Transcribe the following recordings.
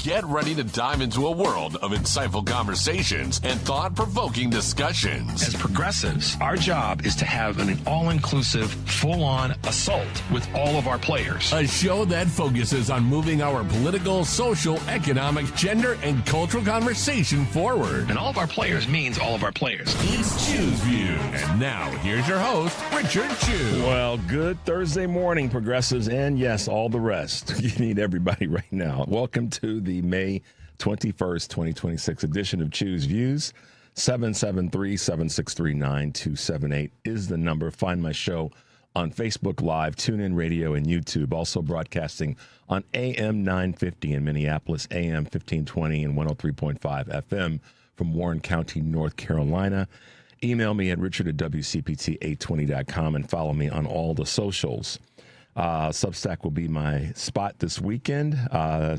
Get ready to dive into a world of insightful conversations and thought-provoking discussions. As progressives, our job is to have an all-inclusive, full-on assault with all of our players. A show that focuses on moving our political, social, economic, gender, and cultural conversation forward. And all of our players means all of our players. It's Choose Views. And now, here's your host, Richard Chew. Well, good Thursday morning, progressives, and yes, all the rest. You need everybody right now. Welcome to the May 21st, 2026 edition of Choose Views. 773-763-9278 is the number. Find my show on Facebook Live, TuneIn Radio, and YouTube. Also broadcasting on AM 950 in Minneapolis, AM 1520 and 103.5 FM from Warren County, North Carolina. Email me at richard@wcpt820.com and follow me on all the socials. Substack will be my spot this weekend,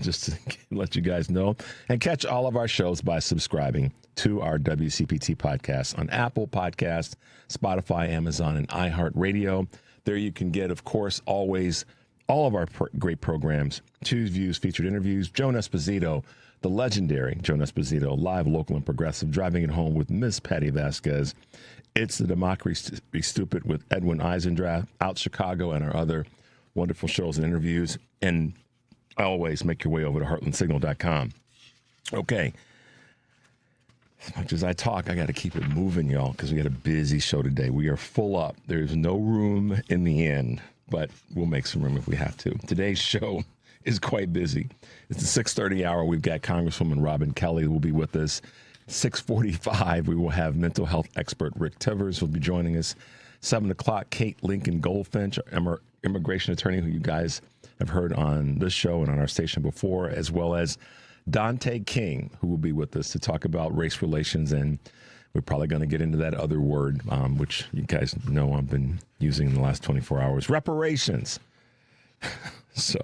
just to let you guys know. And catch all of our shows by subscribing to our WCPT podcast on Apple Podcasts, Spotify, Amazon, and iHeartRadio. There you can get, of course, always all of our great programs, Choose Views, featured interviews, Joan Esposito, the legendary Joan Esposito, live, local, and progressive, driving it home with Miss Patty Vasquez. It's the Democracy Be Stupid with Edwin Eisendrath, Out Chicago, and our other wonderful shows and interviews. And always make your way over to heartlandsignal.com. Okay. As much as I talk, I got to keep it moving, y'all, because we got a busy show today. We are full up. There's no room in the inn, but we'll make some room if we have to. Today's show is quite busy. It's the 6:30 hour. We've got Congresswoman Robin Kelly who will be with us. 6:45, we will have mental health expert Rick Tivers will be joining us. 7 o'clock, Kate Lincoln-Goldfinch, our immigration attorney who you guys have heard on this show and on our station before, as well as Dante King, who will be with us to talk about race relations. And we're probably going to get into that other word, which you guys know I've been using in the last 24 hours, reparations. So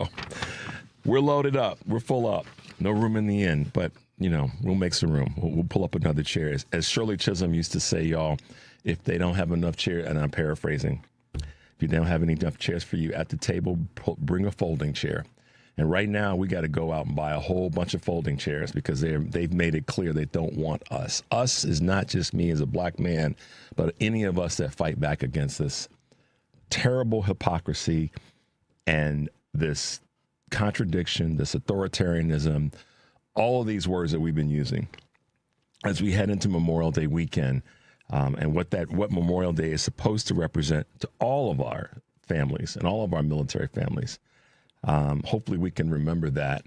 we're loaded up. We're full up. No room in the inn, but, you know, we'll make some room. We'll pull up another chair. As Shirley Chisholm used to say, y'all, if they don't have enough chairs, and I'm paraphrasing, if you don't have enough chairs for you at the table, bring a folding chair. And right now, we got to go out and buy a whole bunch of folding chairs because they've made it clear they don't want us. Us is not just me as a black man, but any of us that fight back against this terrible hypocrisy and this contradiction, this authoritarianism, all of these words that we've been using as we head into Memorial Day weekend, and what Memorial Day is supposed to represent to all of our families and all of our military families. Hopefully we can remember that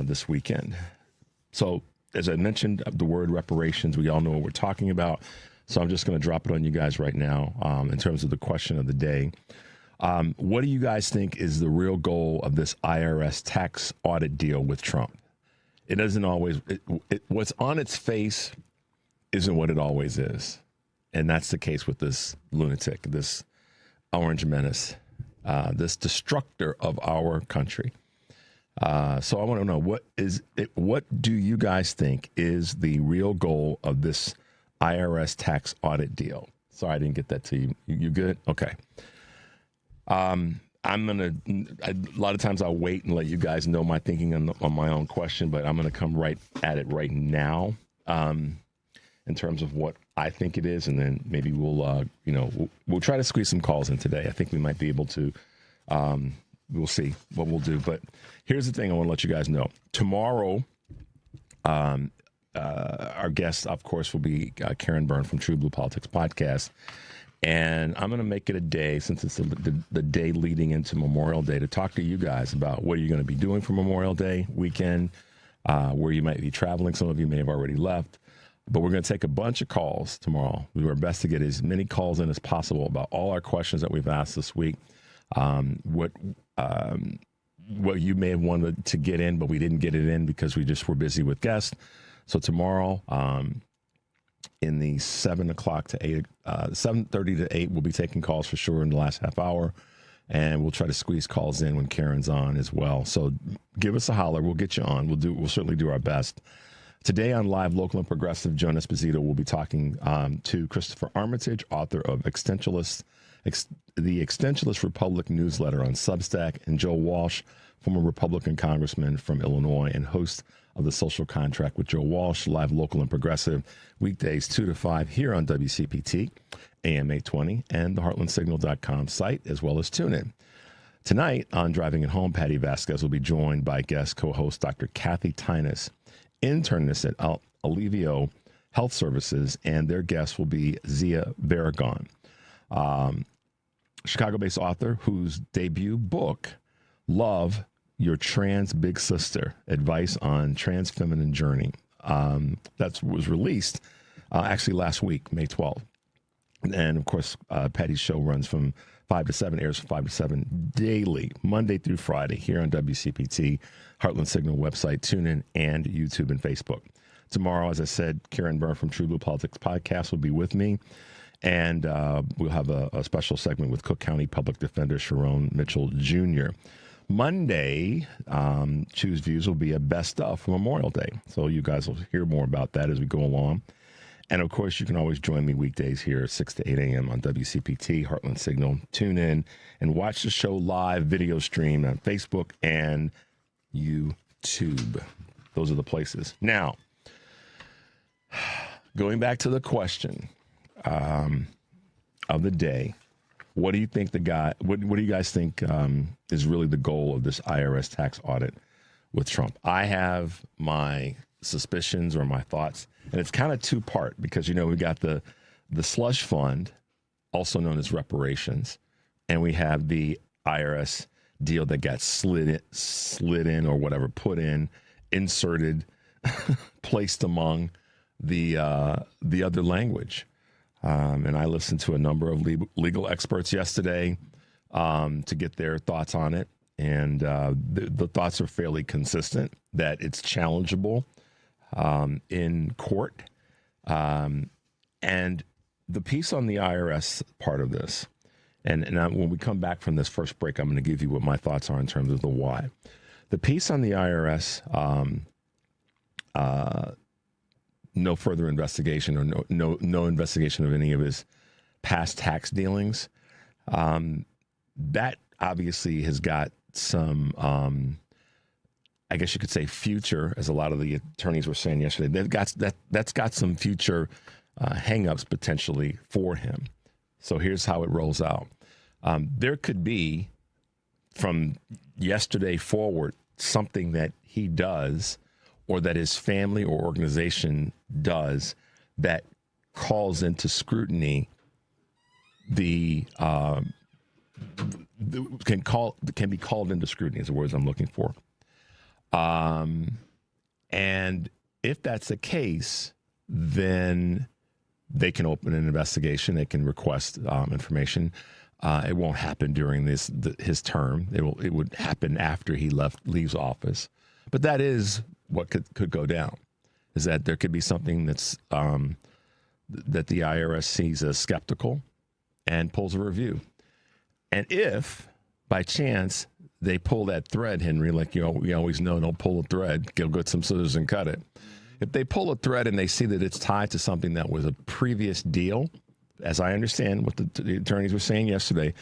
this weekend. So as I mentioned, the word reparations, we all know what we're talking about. So I'm just going to drop it on you guys right now in terms of the question of the day. What do you guys think is the real goal of this IRS tax audit deal with Trump? It doesn't always, what's on its face isn't what it always is. And that's the case with this lunatic, this orange menace, this destructor of our country. So I want to know, what do you guys think is the real goal of this IRS tax audit deal? Sorry, I didn't get that to you. You good? Okay. A lot of times I'll wait and let you guys know my thinking on my own question, but I'm going to come right at it right now in terms of what I think it is. And then maybe we'll try to squeeze some calls in today. I think we might be able to, we'll see what we'll do. But here's the thing I want to let you guys know. Tomorrow, our guest, of course, will be Karen Byrne from True Blue Politics Podcast. And I'm going to make it a day, since it's the day leading into Memorial Day, to talk to you guys about what you're going to be doing for Memorial Day weekend, where you might be traveling. Some of you may have already left. But we're going to take a bunch of calls tomorrow. We do our best to get as many calls in as possible about all our questions that we've asked this week. What you may have wanted to get in, but we didn't get it in because we just were busy with guests. So tomorrow, in the 7:30 to 8, we'll be taking calls for sure in the last half hour. And we'll try to squeeze calls in when Karen's on as well. So give us a holler. We'll get you on. We'll certainly do our best. Today on Live, Local, and Progressive, Joan Esposito will be talking to Christopher Armitage, author of the Existentialist Republic newsletter on Substack, and Joe Walsh, former Republican congressman from Illinois and host of The Social Contract with Joe Walsh, live, local, and progressive, weekdays 2 to 5 here on WCPT, AM 820, and the heartlandsignal.com site, as well as TuneIn. Tonight on Driving It Home, Patty Vasquez will be joined by guest co-host Dr. Kathy Tynas, internist at Alivio Health Services, and their guest will be Zia Barragon, Chicago-based author whose debut book, Love, Your Trans Big Sister, Advice on Trans Feminine Journey, that was released actually last week, May 12th. And, of course, Patty's show runs from 5 to 7, airs from 5 to 7 daily, Monday through Friday, here on WCPT, Heartland Signal website, TuneIn, and YouTube and Facebook. Tomorrow, as I said, Karen Byrne from True Blue Politics Podcast will be with me, and we'll have a special segment with Cook County Public Defender Sharon Mitchell Jr. Monday, Choose Views will be a best of for Memorial Day, so you guys will hear more about that as we go along. And, of course, you can always join me weekdays here, 6 to 8 a.m. on WCPT, Heartland Signal. Tune in and watch the show live, video stream on Facebook and YouTube. Those are the places. Now, going back to the question of the day, what do you think what do you guys think is really the goal of this IRS tax audit with Trump? I have my suspicions or my thoughts, and it's kind of two-part because, we got the slush fund, also known as reparations, and we have the IRS deal that got slid in or whatever, put in, inserted, placed among the other language. And I listened to a number of legal experts yesterday to get their thoughts on it. And the thoughts are fairly consistent that it's challengeable in court. And the piece on the IRS part of this, and when we come back from this first break, I'm going to give you what my thoughts are in terms of the why. The piece on the IRS, no further investigation or no investigation of any of his past tax dealings. That obviously has got some, I guess you could say, future, as a lot of the attorneys were saying yesterday. That's got some future hangups potentially for him. So here's how it rolls out. There could be, from yesterday forward, something that he does or that his family or organization does that calls into scrutiny can be called into scrutiny is the words I'm looking for. And if that's the case, then they can open an investigation. They can request information. It won't happen during his term. It would happen after he leaves office. But that is what could go down, is that there could be something that's that the IRS sees as skeptical and pulls a review. And if, by chance, they pull that thread, Henry, like we always know, don't pull a thread, go get some scissors and cut it. If they pull a thread and they see that it's tied to something that was a previous deal, as I understand what the attorneys were saying yesterday,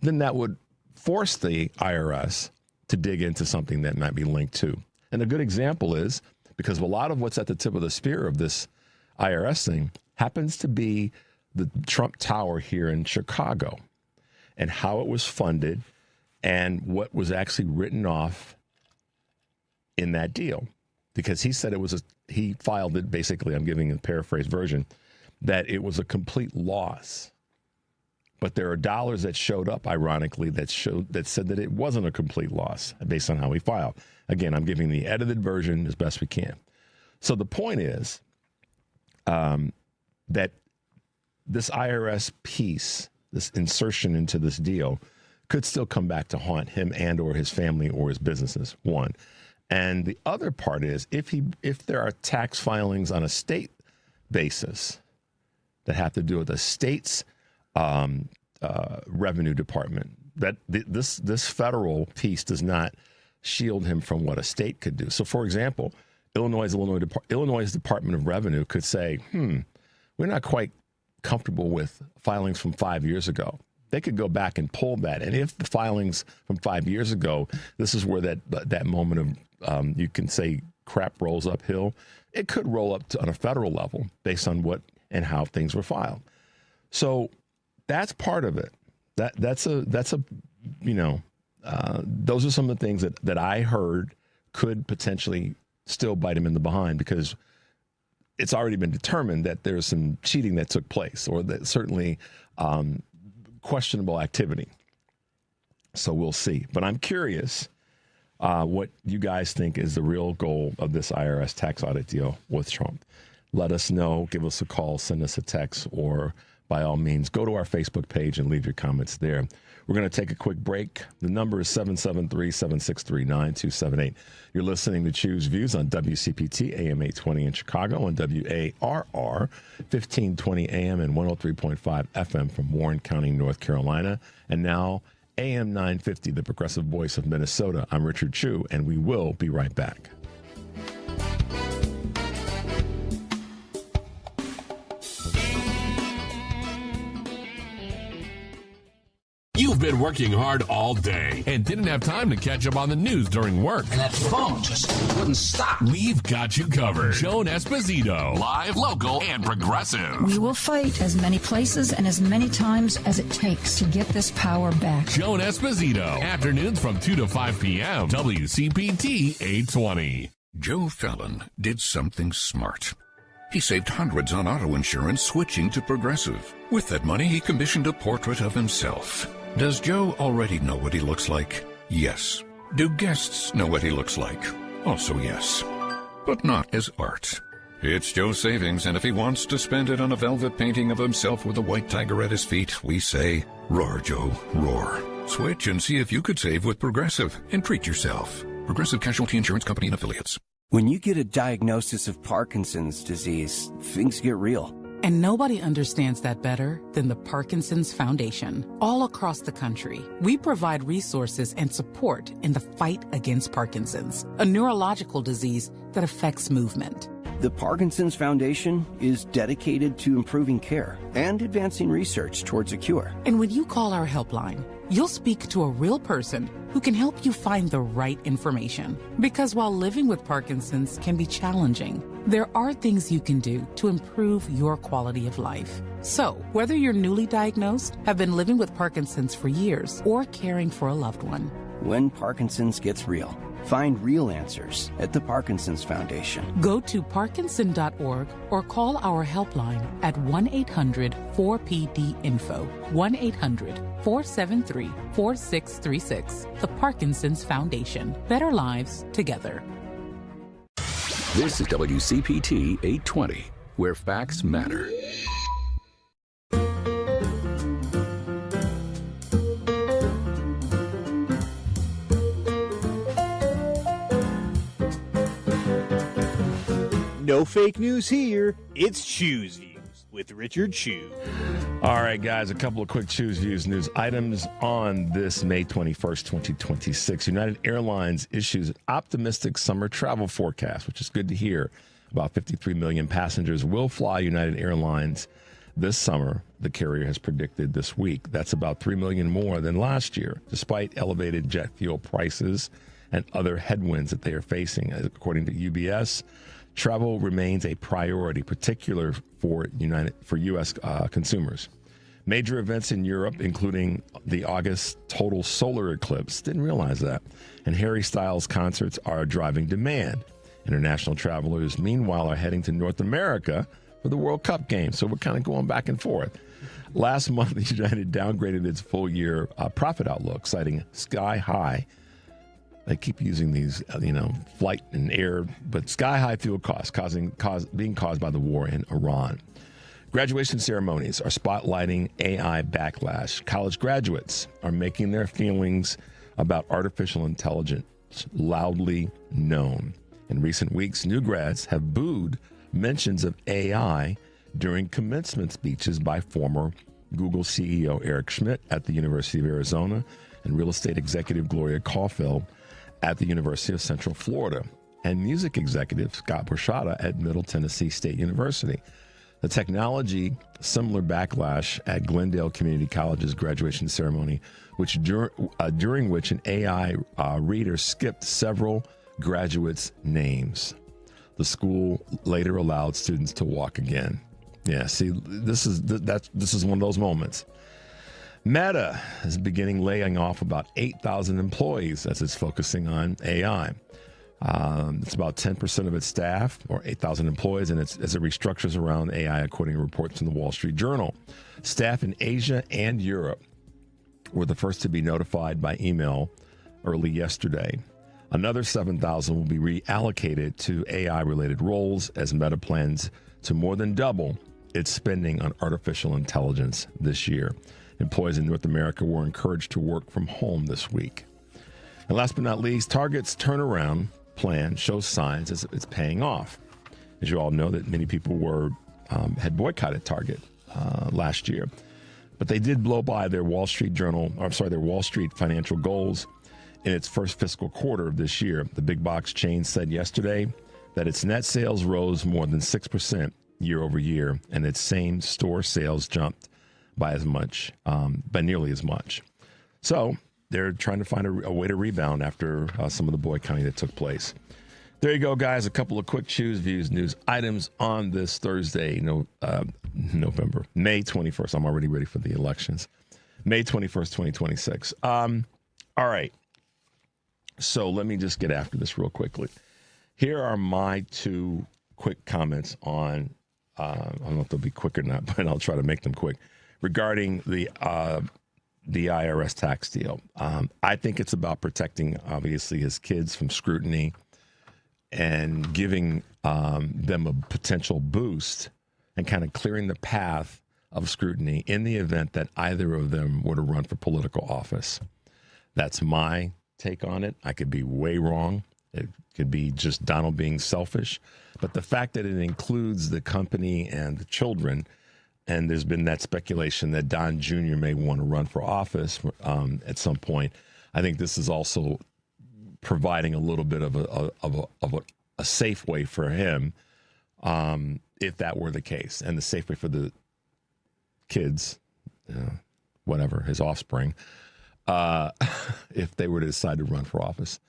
then that would force the IRS to dig into something that might be linked to. And a good example is, because a lot of what's at the tip of the spear of this IRS thing happens to be the Trump Tower here in Chicago and how it was funded and what was actually written off in that deal. Because he said he filed it, basically, I'm giving a paraphrased version, that it was a complete loss. But there are dollars that showed up, ironically, that said that it wasn't a complete loss based on how he filed. Again, I'm giving the edited version as best we can. So the point is that this IRS piece, this insertion into this deal, could still come back to haunt him and or his family or his businesses, one. And the other part is if there are tax filings on a state basis that have to do with the state's revenue department, that this federal piece does not shield him from what a state could do. So, for example, Illinois' Department of Revenue could say, we're not quite comfortable with filings from 5 years ago They could go back and pull that. And if the filings from 5 years ago, this is where that moment of, you can say crap rolls uphill, it could roll up on a federal level based on what and how things were filed. So that's part of it. That's a those are some of the things that I heard could potentially still bite him in the behind, because it's already been determined that there's some cheating that took place, or that certainly questionable activity. So we'll see. But I'm curious what you guys think is the real goal of this IRS tax audit deal with Trump. Let us know. Give us a call. Send us a text, or by all means, go to our Facebook page and leave your comments there. We're going to take a quick break. The number is 773-763-9278. You're listening to Choose Views on WCPT AM 820 in Chicago, and WARR 1520 AM and 103.5 FM from Warren County, North Carolina. And now AM 950, the progressive voice of Minnesota. I'm Richard Chu, and we will be right back. You've been working hard all day and didn't have time to catch up on the news during work. And that phone just wouldn't stop. We've got you covered. Joan Esposito, live, local, and progressive. We will fight as many places and as many times as it takes to get this power back. Joan Esposito, afternoons from 2 to 5 p.m. WCPT 820. Joe Fallon did something smart. He saved hundreds on auto insurance switching to Progressive. With that money, he commissioned a portrait of himself. Does Joe already know what he looks like? Yes. Do guests know what he looks like? Also yes. But not as art. It's Joe's savings, and if he wants to spend it on a velvet painting of himself with a white tiger at his feet, we say, roar, Joe, roar. Switch and see if you could save with Progressive and treat yourself. Progressive Casualty Insurance Company and Affiliates. When you get a diagnosis of Parkinson's disease, things get real. And nobody understands that better than the Parkinson's Foundation. All across the country, we provide resources and support in the fight against Parkinson's, a neurological disease that affects movement. The Parkinson's Foundation is dedicated to improving care and advancing research towards a cure. And when you call our helpline, you'll speak to a real person who can help you find the right information. Because while living with Parkinson's can be challenging, there are things you can do to improve your quality of life. So, whether you're newly diagnosed, have been living with Parkinson's for years, or caring for a loved one, when Parkinson's gets real, find real answers at the Parkinson's Foundation. Go to parkinson.org or call our helpline at 1-800-4PD-INFO, 1-800-473-4636. The Parkinson's Foundation. Better lives together. This is WCPT 820, where facts matter. No fake news here. It's Choose Views with Richard Chu. All right, guys, a couple of quick Choose Views news items on this May 21st, 2026. United Airlines issues an optimistic summer travel forecast, which is good to hear. About 53 million passengers will fly United Airlines this summer, the carrier has predicted this week. That's about 3 million more than last year, despite elevated jet fuel prices and other headwinds that they are facing. According to UBS, travel remains a priority, particularly for U.S. Consumers. Major events in Europe, including the August total solar eclipse, didn't realize that, and Harry Styles concerts are driving demand. International travelers, meanwhile, are heading to North America for the World Cup game, so we're kind of going back and forth. Last month, United downgraded its full-year profit outlook, citing sky-high. They keep using these, flight and air, but sky-high fuel costs being caused by the war in Iran. Graduation ceremonies are spotlighting AI backlash. College graduates are making their feelings about artificial intelligence loudly known. In recent weeks, new grads have booed mentions of AI during commencement speeches by former Google CEO Eric Schmidt at the University of Arizona and real estate executive Gloria Caulfield at the University of Central Florida, and music executive Scott Borchetta at Middle Tennessee State University. The technology, similar backlash at Glendale Community College's graduation ceremony, during which an AI reader skipped several graduates' names. The school later allowed students to walk again. Yeah, see, this is one of those moments. Meta is beginning laying off about 8,000 employees as it's focusing on AI. It's about 10% of its staff, or 8,000 employees, and as it restructures around AI, according to reports in the Wall Street Journal. Staff in Asia and Europe were the first to be notified by email early yesterday. Another 7,000 will be reallocated to AI-related roles as Meta plans to more than double its spending on artificial intelligence this year. Employees in North America were encouraged to work from home this week. And last but not least, Target's turnaround plan shows signs as it's paying off. As you all know, that many people had boycotted Target last year, but they did blow by their Wall Street financial goals in its first fiscal quarter of this year. The big box chain said yesterday that its net sales rose more than 6% year over year, and its same store sales jumped by nearly as much. So they're trying to find a way to rebound after some of the boycotting that took place. There you go, guys. A couple of quick Choose Views news items on this Thursday, November, May 21st. I'm already ready for the elections. May 21st, 2026. All right. So let me just get after this real quickly. Here are my two quick comments on, I don't know if they'll be quick or not, but I'll try to make them quick, regarding the IRS tax deal. I think it's about protecting, obviously, his kids from scrutiny and giving them a potential boost and kind of clearing the path of scrutiny in the event that either of them were to run for political office. That's my take on it. I could be way wrong. It could be just Donald being selfish. But the fact that it includes the company and the children, and there's been that speculation that Don Jr. may want to run for office at some point, I think this is also providing a little bit of a safe way for him, if that were the case, and the safe way for the kids, whatever, his offspring, if they were to decide to run for office,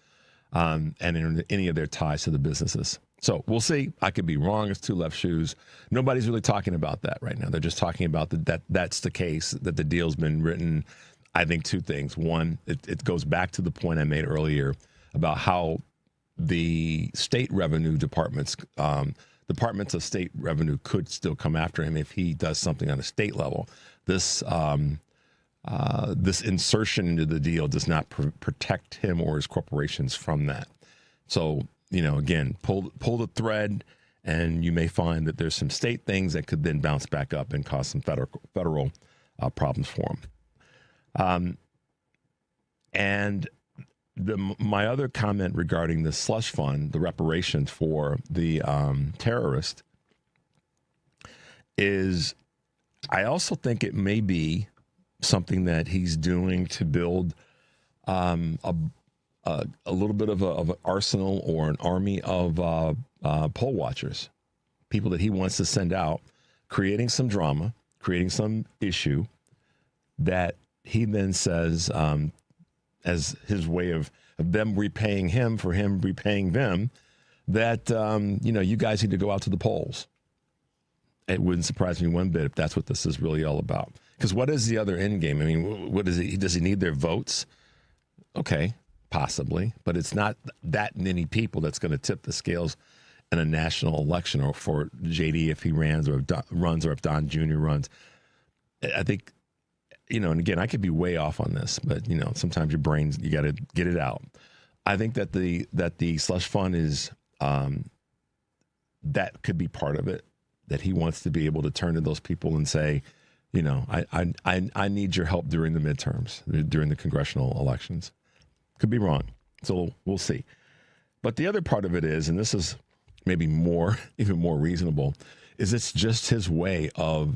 and in any of their ties to the businesses. So we'll see. I could be wrong. It's two left shoes. Nobody's really talking about that right now. They're just talking about that's the case, that the deal's been written. I think two things. One, it goes back to the point I made earlier about how the state revenue departments of state revenue could still come after him if he does something on a state level. This insertion into the deal does not protect him or his corporations from that. So, again, pull the thread, and you may find that there's some state things that could then bounce back up and cause some federal problems for him. And my other comment regarding the slush fund, the reparations for the terrorist, is I also think it may be something that he's doing to build a little bit of an arsenal or an army of poll watchers, people that he wants to send out, creating some drama, creating some issue that he then says, as his way of them repaying him for him repaying them, that, you guys need to go out to the polls. It wouldn't surprise me one bit if that's what this is really all about. Because what is the other end game? I mean, what is it? Does he need their votes? Okay, possibly. But it's not that many people that's going to tip the scales in a national election, or for JD if he runs, or if Don Jr. runs. I think, and again, I could be way off on this, but, sometimes your brains, you got to get it out. I think that the slush fund is, that could be part of it, that he wants to be able to turn to those people and say, I need your help during the midterms, during the congressional elections. Could be wrong. So we'll see. But the other part of it is, and this is maybe even more reasonable, is it's just his way of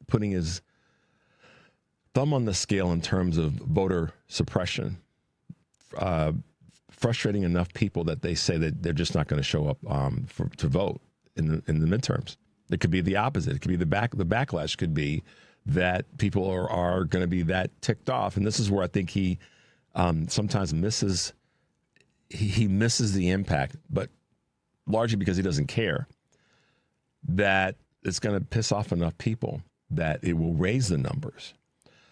putting his thumb on the scale in terms of voter suppression, frustrating enough people that they say that they're just not going to show up to vote. in the midterms. It could be the opposite. It could be the backlash could be that people are going to be that ticked off. And this is where I think he sometimes misses the impact, but largely because he doesn't care, that it's going to piss off enough people that it will raise the numbers.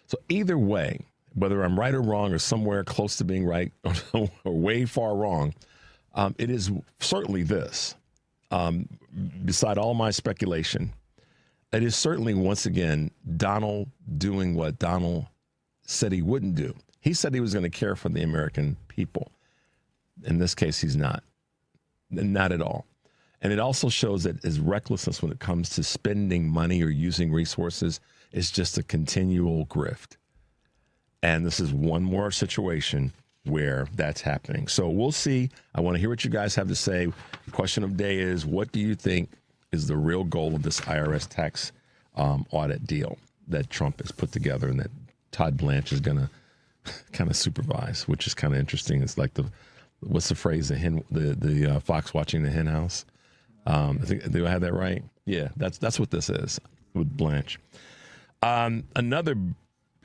So either way, whether I'm right or wrong or somewhere close to being right or way far wrong, it is certainly this. Beside all my speculation, it is certainly, once again, Donald doing what Donald said he wouldn't do. He said he was going to care for the American people. In this case, he's not. Not at all. And it also shows that his recklessness when it comes to spending money or using resources is just a continual grift. And this is one more situation where that's happening. So we'll see. I want to hear what you guys have to say. The question of the day is, what do you think is the real goal of this IRS tax audit deal that Trump has put together and that Todd Blanche is going to kind of supervise, which is kind of interesting. It's like what's the phrase? The fox watching the hen house. I think, do I have that right? Yeah, that's what this is with Blanche. Another,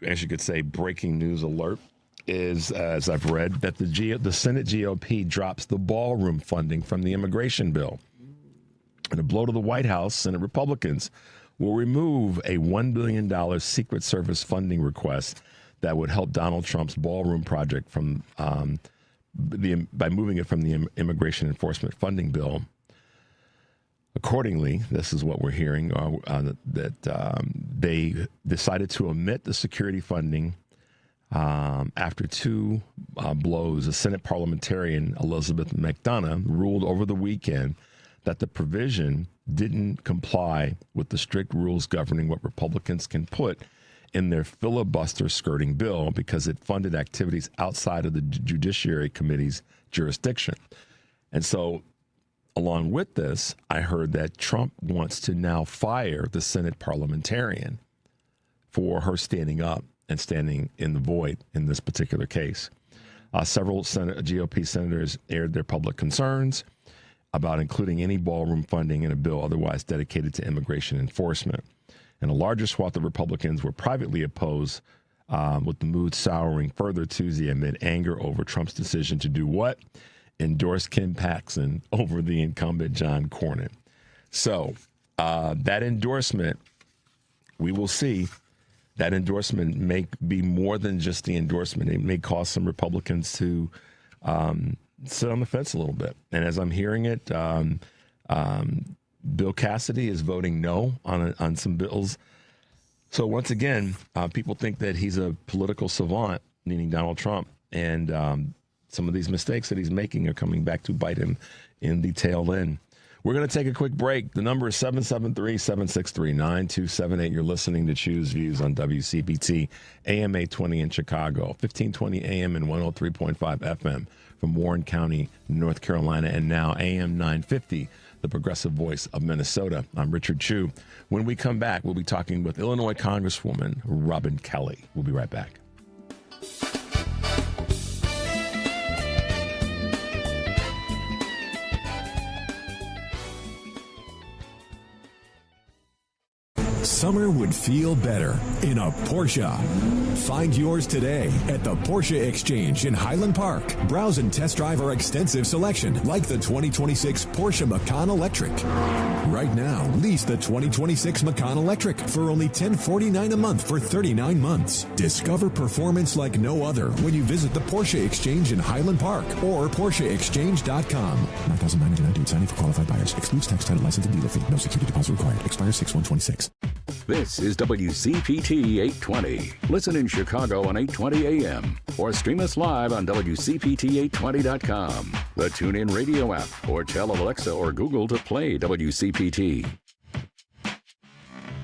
as you could say, breaking news alert is, as I've read, that the Senate GOP drops the ballroom funding from the immigration bill. In a blow to the White House, Senate Republicans will remove a $1 billion Secret Service funding request that would help Donald Trump's ballroom project by moving it from the immigration enforcement funding bill. Accordingly, this is what we're hearing, that they decided to omit the security funding after two blows. A Senate parliamentarian, Elizabeth McDonough, ruled over the weekend that the provision didn't comply with the strict rules governing what Republicans can put in their filibuster skirting bill because it funded activities outside of the Judiciary Committee's jurisdiction. And so, along with this, I heard that Trump wants to now fire the Senate parliamentarian for her standing up and standing in the void in this particular case. Several GOP senators aired their public concerns about including any ballroom funding in a bill otherwise dedicated to immigration enforcement. And a larger swath of Republicans were privately opposed, with the mood souring further Tuesday amid anger over Trump's decision to do what? Endorse Ken Paxton over the incumbent John Cornyn. So that endorsement, we will see. That endorsement may be more than just the endorsement. It may cause some Republicans to sit on the fence a little bit. And as I'm hearing it, Bill Cassidy is voting no on some bills. So once again, people think that he's a political savant, meaning Donald Trump, and some of these mistakes that he's making are coming back to bite him in the tail end. We're going to take a quick break. The number is 773-763-9278. You're listening to Choose Views on WCPT, AM 820 in Chicago, 1520 AM and 103.5 FM from Warren County, North Carolina, and now AM 950, the progressive voice of Minnesota. I'm Richard Chu. When we come back, we'll be talking with Illinois Congresswoman Robin Kelly. We'll be right back. Summer would feel better in a Porsche. Find yours today at the Porsche Exchange in Highland Park. Browse and test drive our extensive selection, like the 2026 Porsche Macan Electric. Right now, lease the 2026 Macan Electric for only $1049 a month for 39 months. Discover performance like no other when you visit the Porsche Exchange in Highland Park or PorscheExchange.com. $9,999 due signing for qualified buyers. Excludes tax, title, license, and dealer fee. No security deposit required. Expires 6/1/26. This is WCPT 820. Listen in Chicago on 820 AM or stream us live on WCPT820.com, the TuneIn Radio app, or tell Alexa or Google to play WCPT.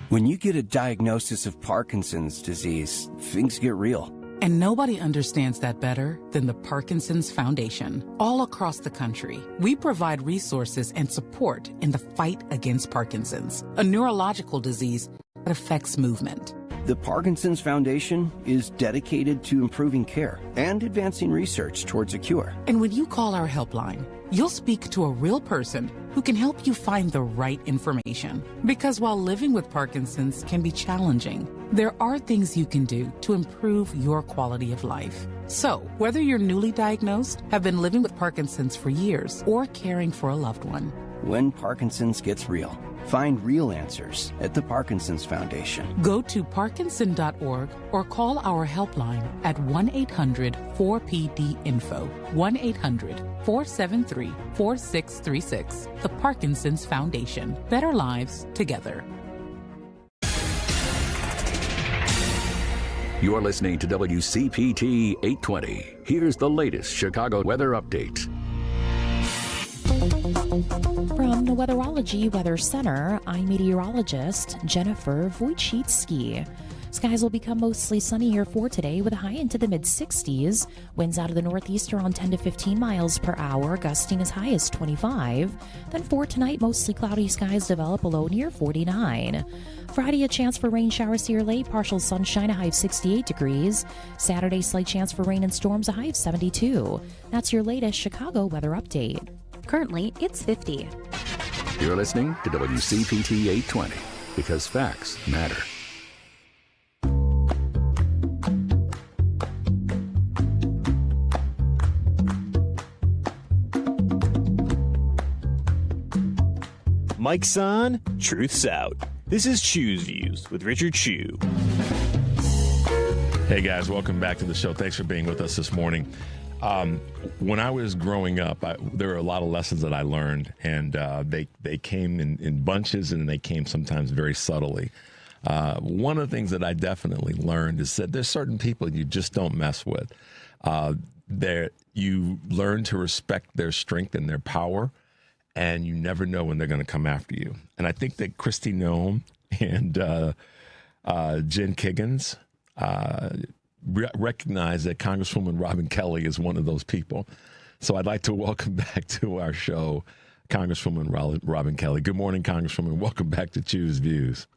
When you get a diagnosis of Parkinson's disease, things get real. And nobody understands that better than the Parkinson's Foundation. All across the country, we provide resources and support in the fight against Parkinson's, a neurological disease that affects movement. The Parkinson's Foundation is dedicated to improving care and advancing research towards a cure. And when you call our helpline, you'll speak to a real person who can help you find the right information. Because while living with Parkinson's can be challenging, there are things you can do to improve your quality of life. So, whether you're newly diagnosed, have been living with Parkinson's for years, or caring for a loved one, when Parkinson's gets real, find real answers at the Parkinson's Foundation. Go to parkinson.org or call our helpline at 1-800-4PD-INFO, 1-800-473-4636. The Parkinson's Foundation. Better lives together. You're listening to WCPT 820. Here's the latest Chicago weather update. From the Weatherology Weather Center, I'm meteorologist Jennifer Wojcicki. Skies will become mostly sunny here for today with a high into the mid-60s. Winds out of the northeast around 10 to 15 miles per hour, gusting as high as 25. Then for tonight, mostly cloudy skies develop below near 49. Friday, a chance for rain showers here late, partial sunshine, a high of 68 degrees. Saturday, slight chance for rain and storms, a high of 72. That's your latest Chicago weather update. Currently, it's 50. You're listening to WCPT 820 because facts matter. Mike's on, truth's out. This is Chew's Views with Richard Chew. Hey guys, welcome back to the show. Thanks for being with us this morning. When I was growing up, there were a lot of lessons that I learned, and they came in bunches, and they came sometimes very subtly. One of the things that I definitely learned is that there's certain people you just don't mess with. You learn to respect their strength and their power, and you never know when they're going to come after you. And I think that Kristi Noem and Jen Kiggins recognize that Congresswoman Robin Kelly is one of those people. So I'd like to welcome back to our show Congresswoman Robin Kelly. Good morning, Congresswoman. Welcome back to Chew's Views.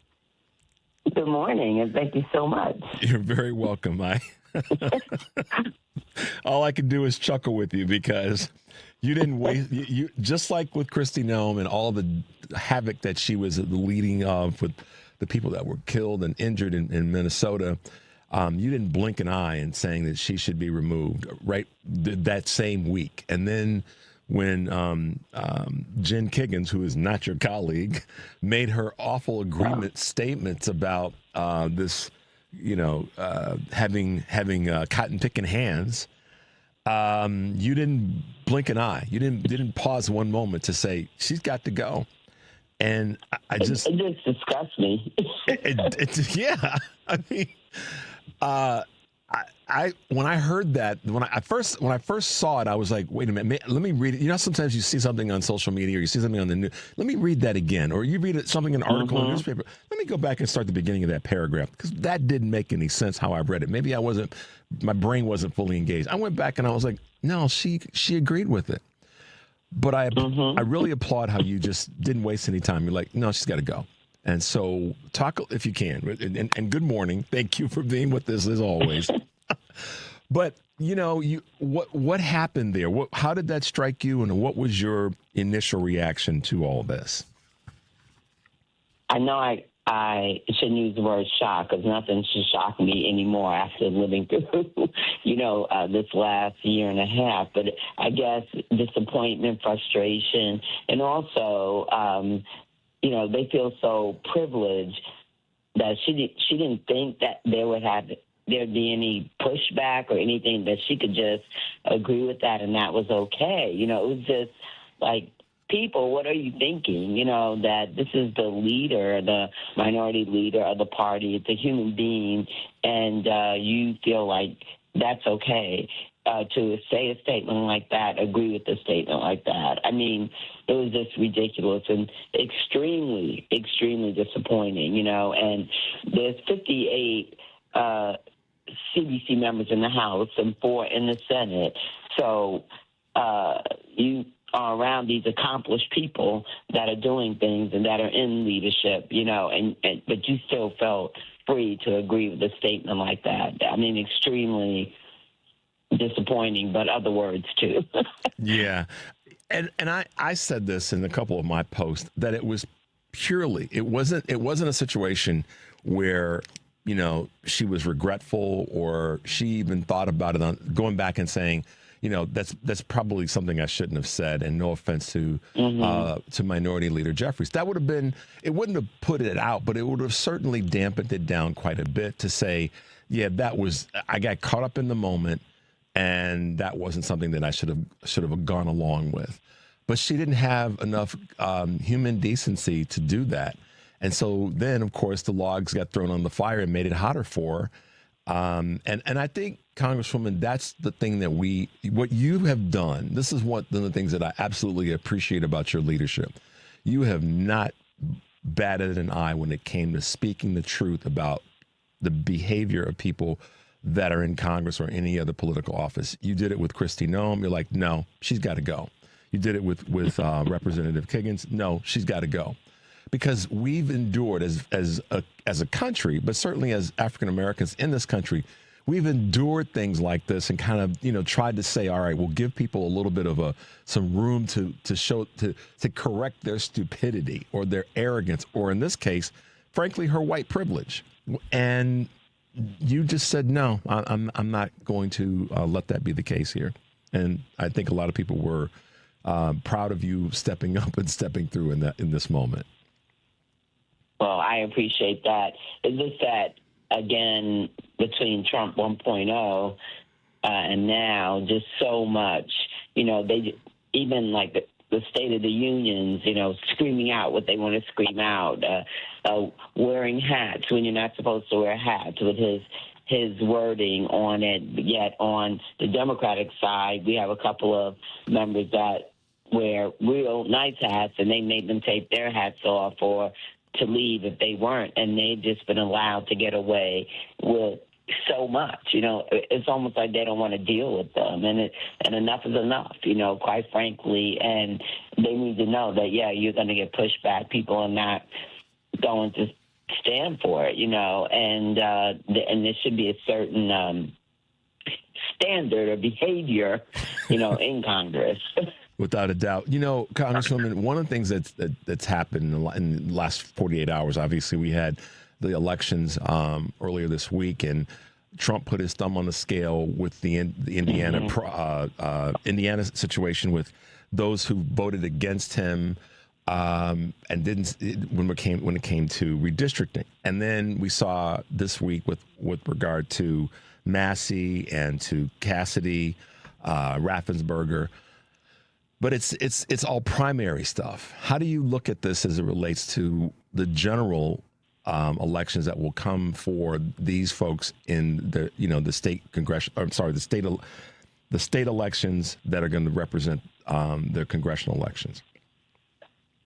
Good morning, and thank you so much. You're very welcome. All I can do is chuckle with you because you didn't waste. You just like with Kristi Noem and all the havoc that she was leading of with the people that were killed and injured in Minnesota. You didn't blink an eye in saying that she should be removed right that same week. And then when Jen Kiggins, who is not your colleague, made her awful agreement statements about this, having cotton picking hands, you didn't blink an eye. You didn't pause one moment to say she's got to go. And it just disgusts me. Yeah, I mean. When I heard that, when I first saw it, I was like, wait a minute, let me read it. You know, sometimes you see something on social media or you see something on the news. Let me read that again. Or you read something in an article in the newspaper. Let me go back and start the beginning of that paragraph because that didn't make any sense how I read it. Maybe my brain wasn't fully engaged. I went back and I was like, no, she agreed with it. But I really applaud how you just didn't waste any time. You're like, no, she's got to go. And so talk if you can. And good morning. Thank you for being with us as always. But, what happened there? How did that strike you? And what was your initial reaction to all this? I know I shouldn't use the word shock because nothing should shock me anymore after living through, this last year and a half. But I guess disappointment, frustration, and also, they feel so privileged that she didn't think that there'd be any pushback or anything, that she could just agree with that and that was okay. It was just like, people, what are you thinking? That this is the leader, the minority leader of the party. It's a human being, and you feel like that's okay. To say a statement like that, agree with a statement like that. I mean, it was just ridiculous and extremely, extremely disappointing, and there's 58 CBC members in the House and 4 in the Senate. So you are around these accomplished people that are doing things and that are in leadership, but you still felt free to agree with a statement like that. I mean, extremely disappointing, but other words too. Yeah. And I said this in a couple of my posts that it was purely, it wasn't a situation where, you know, she was regretful or she even thought about it on going back and saying, you know, that's probably something I shouldn't have said, and no offense to Minority Leader Jeffries. That would have been, it wouldn't have put it out, but it would have certainly dampened it down quite a bit to say, yeah, I got caught up in the moment, and that wasn't something that I should have gone along with. But she didn't have enough human decency to do that. And so then, of course, the logs got thrown on the fire and made it hotter for her. And I think, Congresswoman, that's the thing that what you have done. This is one of the things that I absolutely appreciate about your leadership. You have not batted an eye when it came to speaking the truth about the behavior of people that are in Congress or any other political office. You did it with Kristi Noem. You're like, no, she's got to go. You did it with Representative Kiggins. No, she's got to go. Because we've endured as a country, but certainly as African Americans in this country, we've endured things like this and kind of, you know, tried to say, all right, we'll give people a little bit of some room to correct their stupidity or their arrogance, or in this case, frankly, her white privilege. And you just said, no, I'm not going to let that be the case here. And I think a lot of people were proud of you stepping up and stepping through in this moment. Well, I appreciate that. It's just that, again, between Trump 1.0 and now, just so much, you know, they even like the State of the Unions, you know, screaming out what they want to scream out, wearing hats when you're not supposed to wear hats with his wording on it. Yet on the Democratic side, we have a couple of members that wear real nice hats, and they made them take their hats off or to leave if they weren't, and they've just been allowed to get away with so much. You know, it's almost like they don't want to deal with them, and enough is enough, you know, quite frankly, and they need to know that, yeah, you're going to get pushed back. People are not going to stand for it, you know, and there should be a certain standard of behavior, you know, in Congress. Without a doubt. You know, Congresswoman, one of the things that's happened in the last 48 hours, obviously we had the elections earlier this week, and Trump put his thumb on the scale with the Indiana situation with those who voted against him and didn't when it came to redistricting. And then we saw this week with regard to Massey and to Cassidy, Raffensperger. But it's all primary stuff. How do you look at this as it relates to the general elections that will come for these folks in the state the state elections that are going to represent their congressional elections?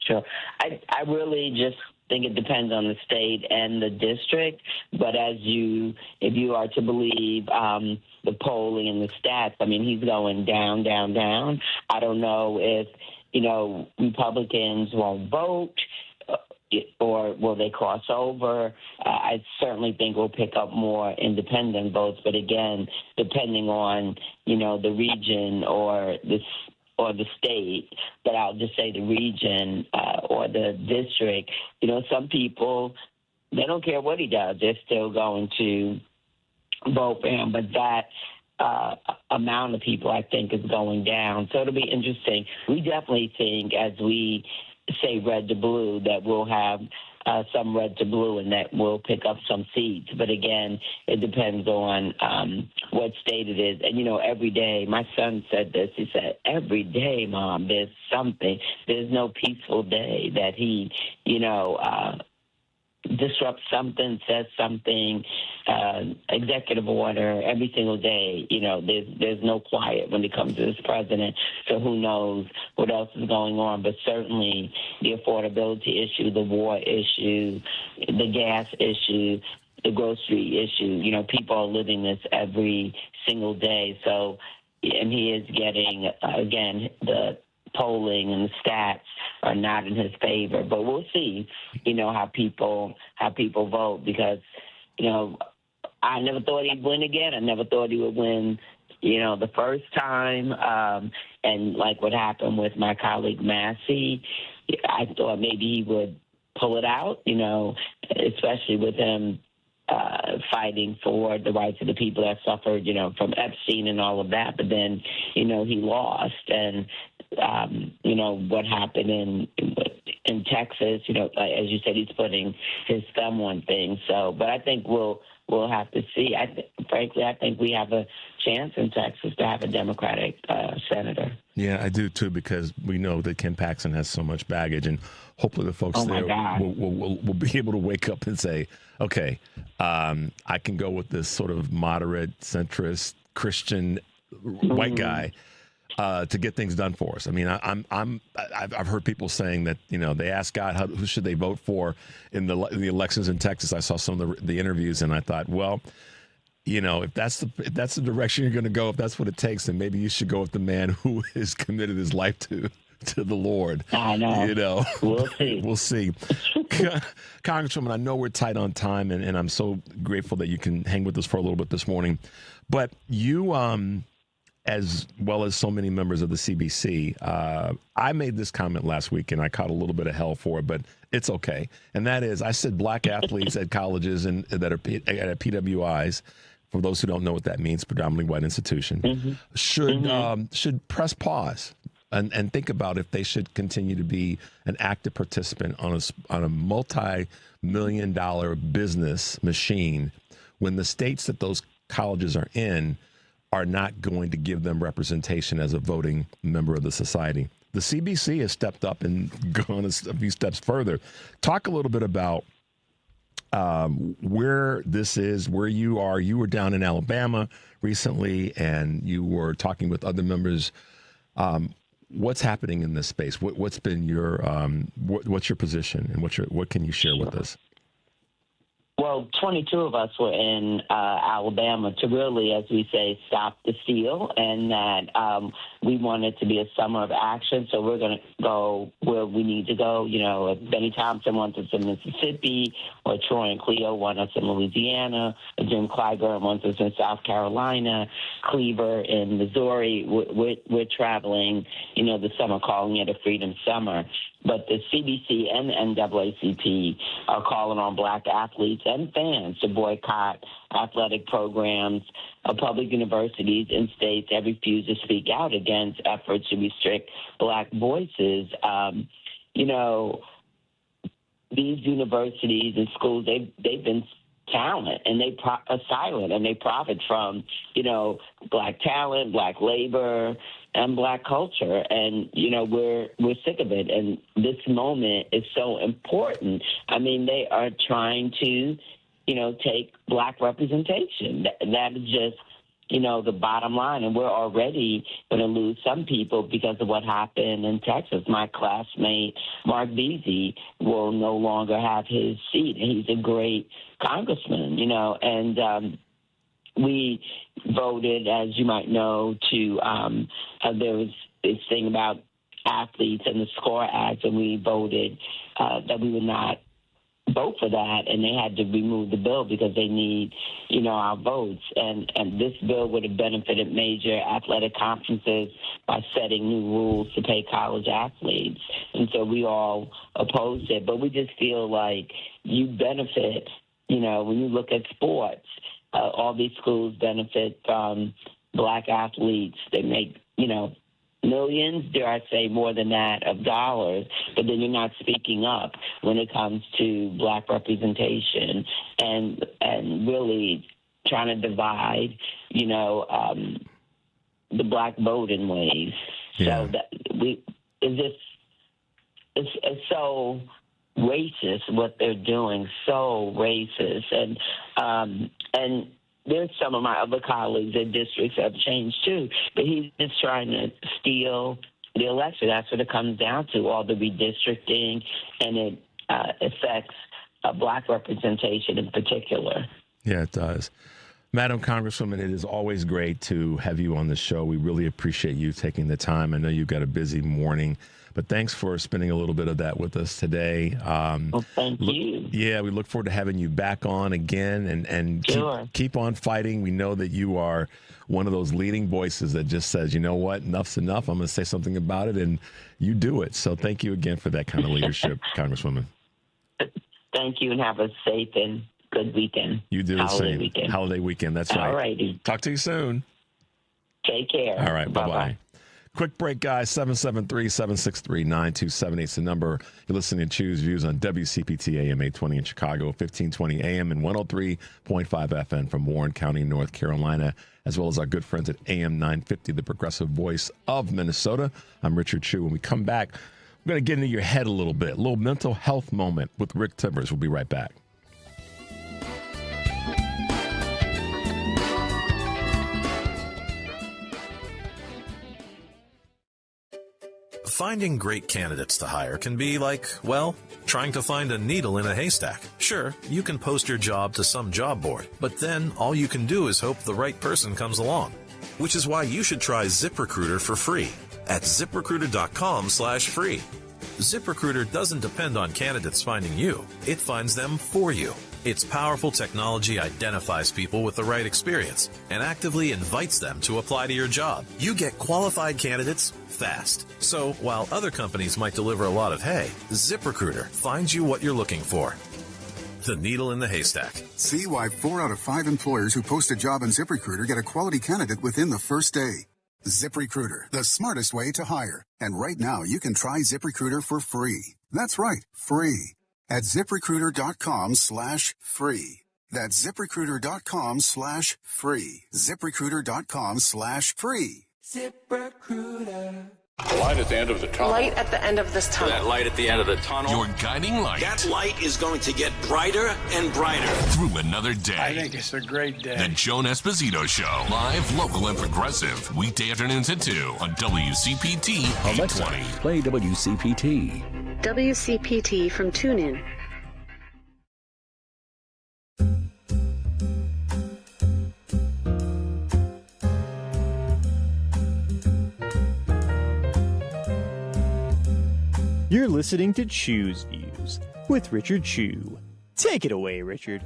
Sure. I really just think it depends on the state and the district. But if you are to believe the polling and the stats, I mean, he's going down, down, down. I don't know if, you know, Republicans won't vote or will they cross over. I certainly think we'll pick up more independent votes. But again, depending on, you know, the region or the state, but I'll just say the region or the district, you know, some people, they don't care what he does. They're still going to vote for him. But that amount of people, I think, is going down. So it'll be interesting. We definitely think, as we say red to blue, that we'll have some red to blue and that we'll pick up some seats. But again, it depends on what state it is. And, you know, every day, my son said this, he said, every day, Mom, there's something. There's no peaceful day that he, you know, disrupts something, says something, executive order every single day. You know, there's no quiet when it comes to this president. So who knows what else is going on? But certainly the affordability issue, the war issue, the gas issue, the grocery issue. You know, people are living this every single day. So, and he is getting, again, the polling and the stats are not in his favor, but we'll see, you know, how people vote, because I never thought he'd win again. I never thought he would win, the first time. And like what happened with my colleague Massey, I thought maybe he would pull it out, especially with him fighting for the rights of the people that suffered, from Epstein and all of that. But then, he lost. And, what happened in Texas, as you said, he's putting his thumb on things. So, but I think we'll have to see. Frankly, I think we have a chance in Texas to have a Democratic senator. Yeah, I do too, because we know that Ken Paxton has so much baggage, and hopefully the folks there will be able to wake up and say, okay, I can go with this sort of moderate, centrist, Christian white guy to get things done for us. I mean, I've heard people saying that they ask God who should they vote for in the elections in Texas. I saw some of the interviews, and I thought, well, if that's the direction you're going to go, if that's what it takes, then maybe you should go with the man who has committed his life to the Lord. I know. We'll see. We'll see. Congresswoman, I know we're tight on time, and I'm so grateful that you can hang with us for a little bit this morning. But you, as well as so many members of the CBC, I made this comment last week, and I caught a little bit of hell for it, but it's okay. And that is, I said black athletes at colleges and that are at PWIs, for those who don't know what that means, predominantly white institution, should press pause and think about if they should continue to be an active participant on a multi-million-dollar business machine when the states that those colleges are in are not going to give them representation as a voting member of the society. The CBC has stepped up and gone a few steps further. Talk a little bit about where this is, where you are. You were down in Alabama recently, and you were talking with other members. What's happening in this space? What's been your what's your position, and what can you share with us? Well, 22 of us were in Alabama to really, as we say, stop the steal, and that we want it to be a summer of action. So we're going to go where we need to go. If Benny Thompson wants us in Mississippi, or Troy and Cleo want us in Louisiana, or Jim Clyburn wants us in South Carolina, Cleaver in Missouri. We're traveling, the summer, calling it a Freedom Summer. But the CBC and the NAACP are calling on black athletes and fans to boycott athletic programs of public universities and states that refuse to speak out against efforts to restrict black voices. These universities and schools, they've been talent, and they are silent, and they profit from, black talent, black labor, and black culture. And, we're sick of it. And this moment is so important. I mean, they are trying to, take black representation. That is just, the bottom line. And we're already going to lose some people because of what happened in Texas. My classmate, Mark Veazey, will no longer have his seat. And he's a great congressman, and we voted, as you might know, to there was this thing about athletes and the SCORE Act, and we voted that we would not vote for that, and they had to remove the bill because they need, our votes. And this bill would have benefited major athletic conferences by setting new rules to pay college athletes. And so we all opposed it. But we just feel like you benefit, when you look at sports, all these schools benefit from black athletes. They make, millions, dare I say more than that, of dollars, but then you're not speaking up when it comes to black representation and really trying to divide, the black vote in ways. Yeah. So that it's so racist what they're doing, so racist. And there's some of my other colleagues in districts have changed too, but he's just trying to steal the election. That's what it comes down to, all the redistricting, and it affects black representation in particular. Yeah, it does. Madam Congresswoman, it is always great to have you on the show. We really appreciate you taking the time. I know you've got a busy morning. But thanks for spending a little bit of that with us today. Well, thank you. Yeah, we look forward to having you back on again and Sure. keep on fighting. We know that you are one of those leading voices that just says, you know what, enough's enough. I'm going to say something about it, and you do it. So thank you again for that kind of leadership, Congresswoman. Thank you, and have a safe and good weekend. You do the same. Holiday weekend, that's right. All righty. Talk to you soon. Take care. All right, bye-bye. Quick break, guys. 773-763-9278 is the number. You're listening to Choose Views on WCPT AM 820 in Chicago, 1520 AM and 103.5 FM from Warren County, North Carolina, as well as our good friends at AM 950, the progressive voice of Minnesota. I'm Richard Chu. When we come back, we're going to get into your head a little bit, a little mental health moment with Rick Tivers. We'll be right back. Finding great candidates to hire can be like, well, trying to find a needle in a haystack. Sure, you can post your job to some job board, but then all you can do is hope the right person comes along. Which is why you should try ZipRecruiter for free at ZipRecruiter.com/free. ZipRecruiter doesn't depend on candidates finding you. It finds them for you. Its powerful technology identifies people with the right experience and actively invites them to apply to your job. You get qualified candidates fast. So while other companies might deliver a lot of hay, ZipRecruiter finds you what you're looking for. The needle in the haystack. See why 4 out of 5 employers who post a job on ZipRecruiter get a quality candidate within the first day. ZipRecruiter, the smartest way to hire. And right now, you can try ZipRecruiter for free. That's right, free. At ZipRecruiter.com/free. That's ZipRecruiter.com/free. ZipRecruiter.com/free. ZipRecruiter. Light at the end of the tunnel. Light at the end of this tunnel. That light at the end of the tunnel. Your guiding light. That light is going to get brighter and brighter. Through another day. I think it's a great day. The Joan Esposito Show. Live, local, and progressive. Weekday afternoons at 2 on WCPT 820. Play WCPT. WCPT from TuneIn. You're listening to Choose Views with Richard Chu. Take it away, Richard.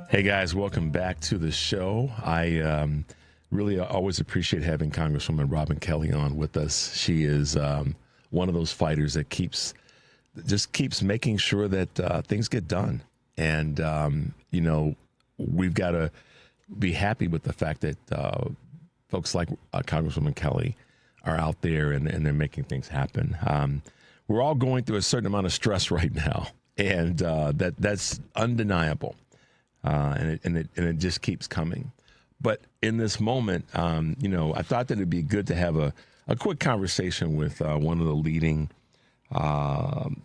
Hey, guys, welcome back to the show. I really always appreciate having Congresswoman Robin Kelly on with us. She is one of those fighters that keeps making sure that things get done. And, we've got to be happy with the fact that folks like Congresswoman Kelly are out there and they're making things happen. We're all going through a certain amount of stress right now, and that's undeniable, and it just keeps coming. But in this moment, I thought that it'd be good to have a quick conversation with one of the leading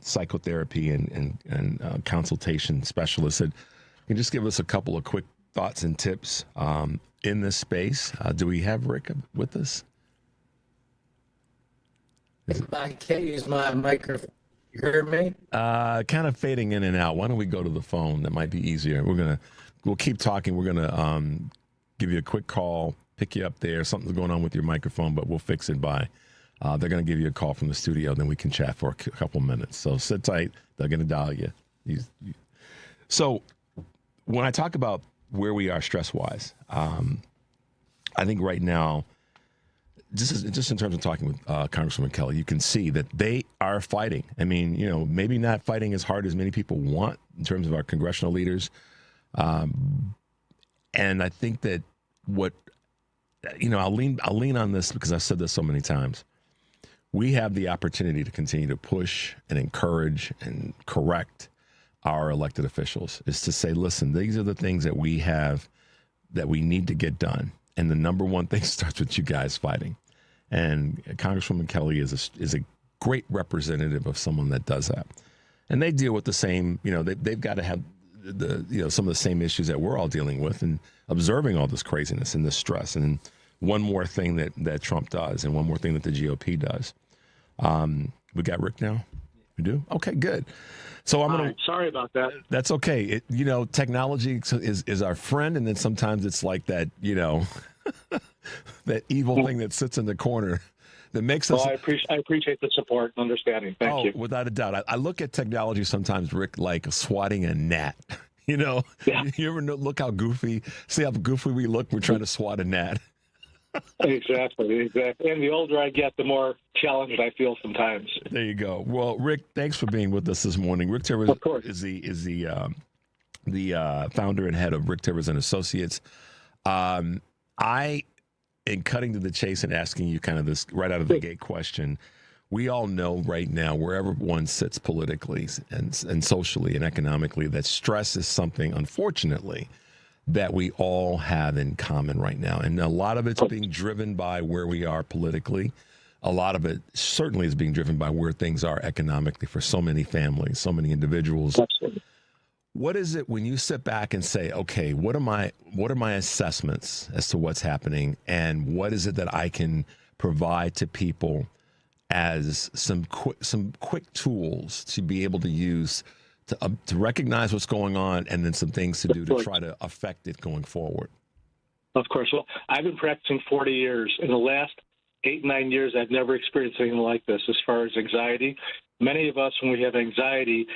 psychotherapy and consultation specialists that can just give us a couple of quick thoughts and tips in this space. Do we have Rick with us? I can't use my microphone. You heard me? Kind of fading in and out. Why don't we go to the phone? That might be easier. We'll keep talking. We're gonna give you a quick call, pick you up there. Something's going on with your microphone, but we'll fix it by. They're gonna give you a call from the studio, then we can chat for a couple minutes. So sit tight. They're gonna dial you. So when I talk about where we are stress-wise, I think right now, just in terms of talking with Congresswoman Kelly, you can see that they are fighting. I mean, maybe not fighting as hard as many people want in terms of our congressional leaders. And I think that I'll lean on this because I've said this so many times. We have the opportunity to continue to push and encourage and correct our elected officials, is to say, listen, these are the things that we have that we need to get done. And the number one thing starts with you guys fighting. And Congresswoman Kelly is a great representative of someone that does that. And they deal with the same, they've got to have some of the same issues that we're all dealing with and observing all this craziness and this stress. And one more thing that Trump does and one more thing that the GOP does. We got Rick now? We do? Okay, good. So I'm going to. Sorry about that. That's okay. Technology is our friend, and then sometimes it's like that, that evil thing that sits in the corner that makes us. Well, I appreciate the support and understanding. Thank you. Without a doubt. I look at technology sometimes, Rick, like swatting a gnat. You know, you ever look how goofy, see how goofy we look? We're trying to swat a gnat. Exactly. And the older I get, the more challenged I feel sometimes. There you go. Well, Rick, thanks for being with us this morning. Rick Tivers is the founder and head of Rick Tivers and Associates. In cutting to the chase and asking you kind of this right out of the gate question, we all know right now, wherever one sits politically and socially and economically, that stress is something, unfortunately, that we all have in common right now. And a lot of it's being driven by where we are politically. A lot of it certainly is being driven by where things are economically for so many families, so many individuals. Absolutely. What is it when you sit back and say, okay, what are my assessments as to what's happening, and what is it that I can provide to people as some quick tools to be able to use to recognize what's going on, and then some things to do to try to affect it going forward? Of course. Well, I've been practicing 40 years. In the last 8-9 years, I've never experienced anything like this as far as anxiety. Many of us, when we have anxiety,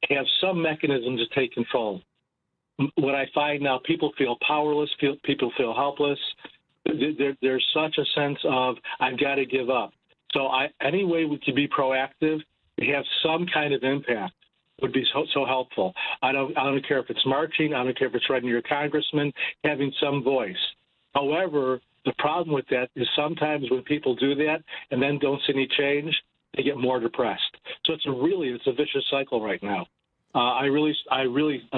have some mechanism to take control. What I find now, people feel powerless, people feel helpless. There's such a sense of, I've got to give up. So any way we can be proactive, to have some kind of impact, would be so helpful. I don't care if it's marching, I don't care if it's writing to your congressman, having some voice. However, the problem with that is sometimes when people do that and then don't see any change, they get more depressed. So it's a vicious cycle right now. I really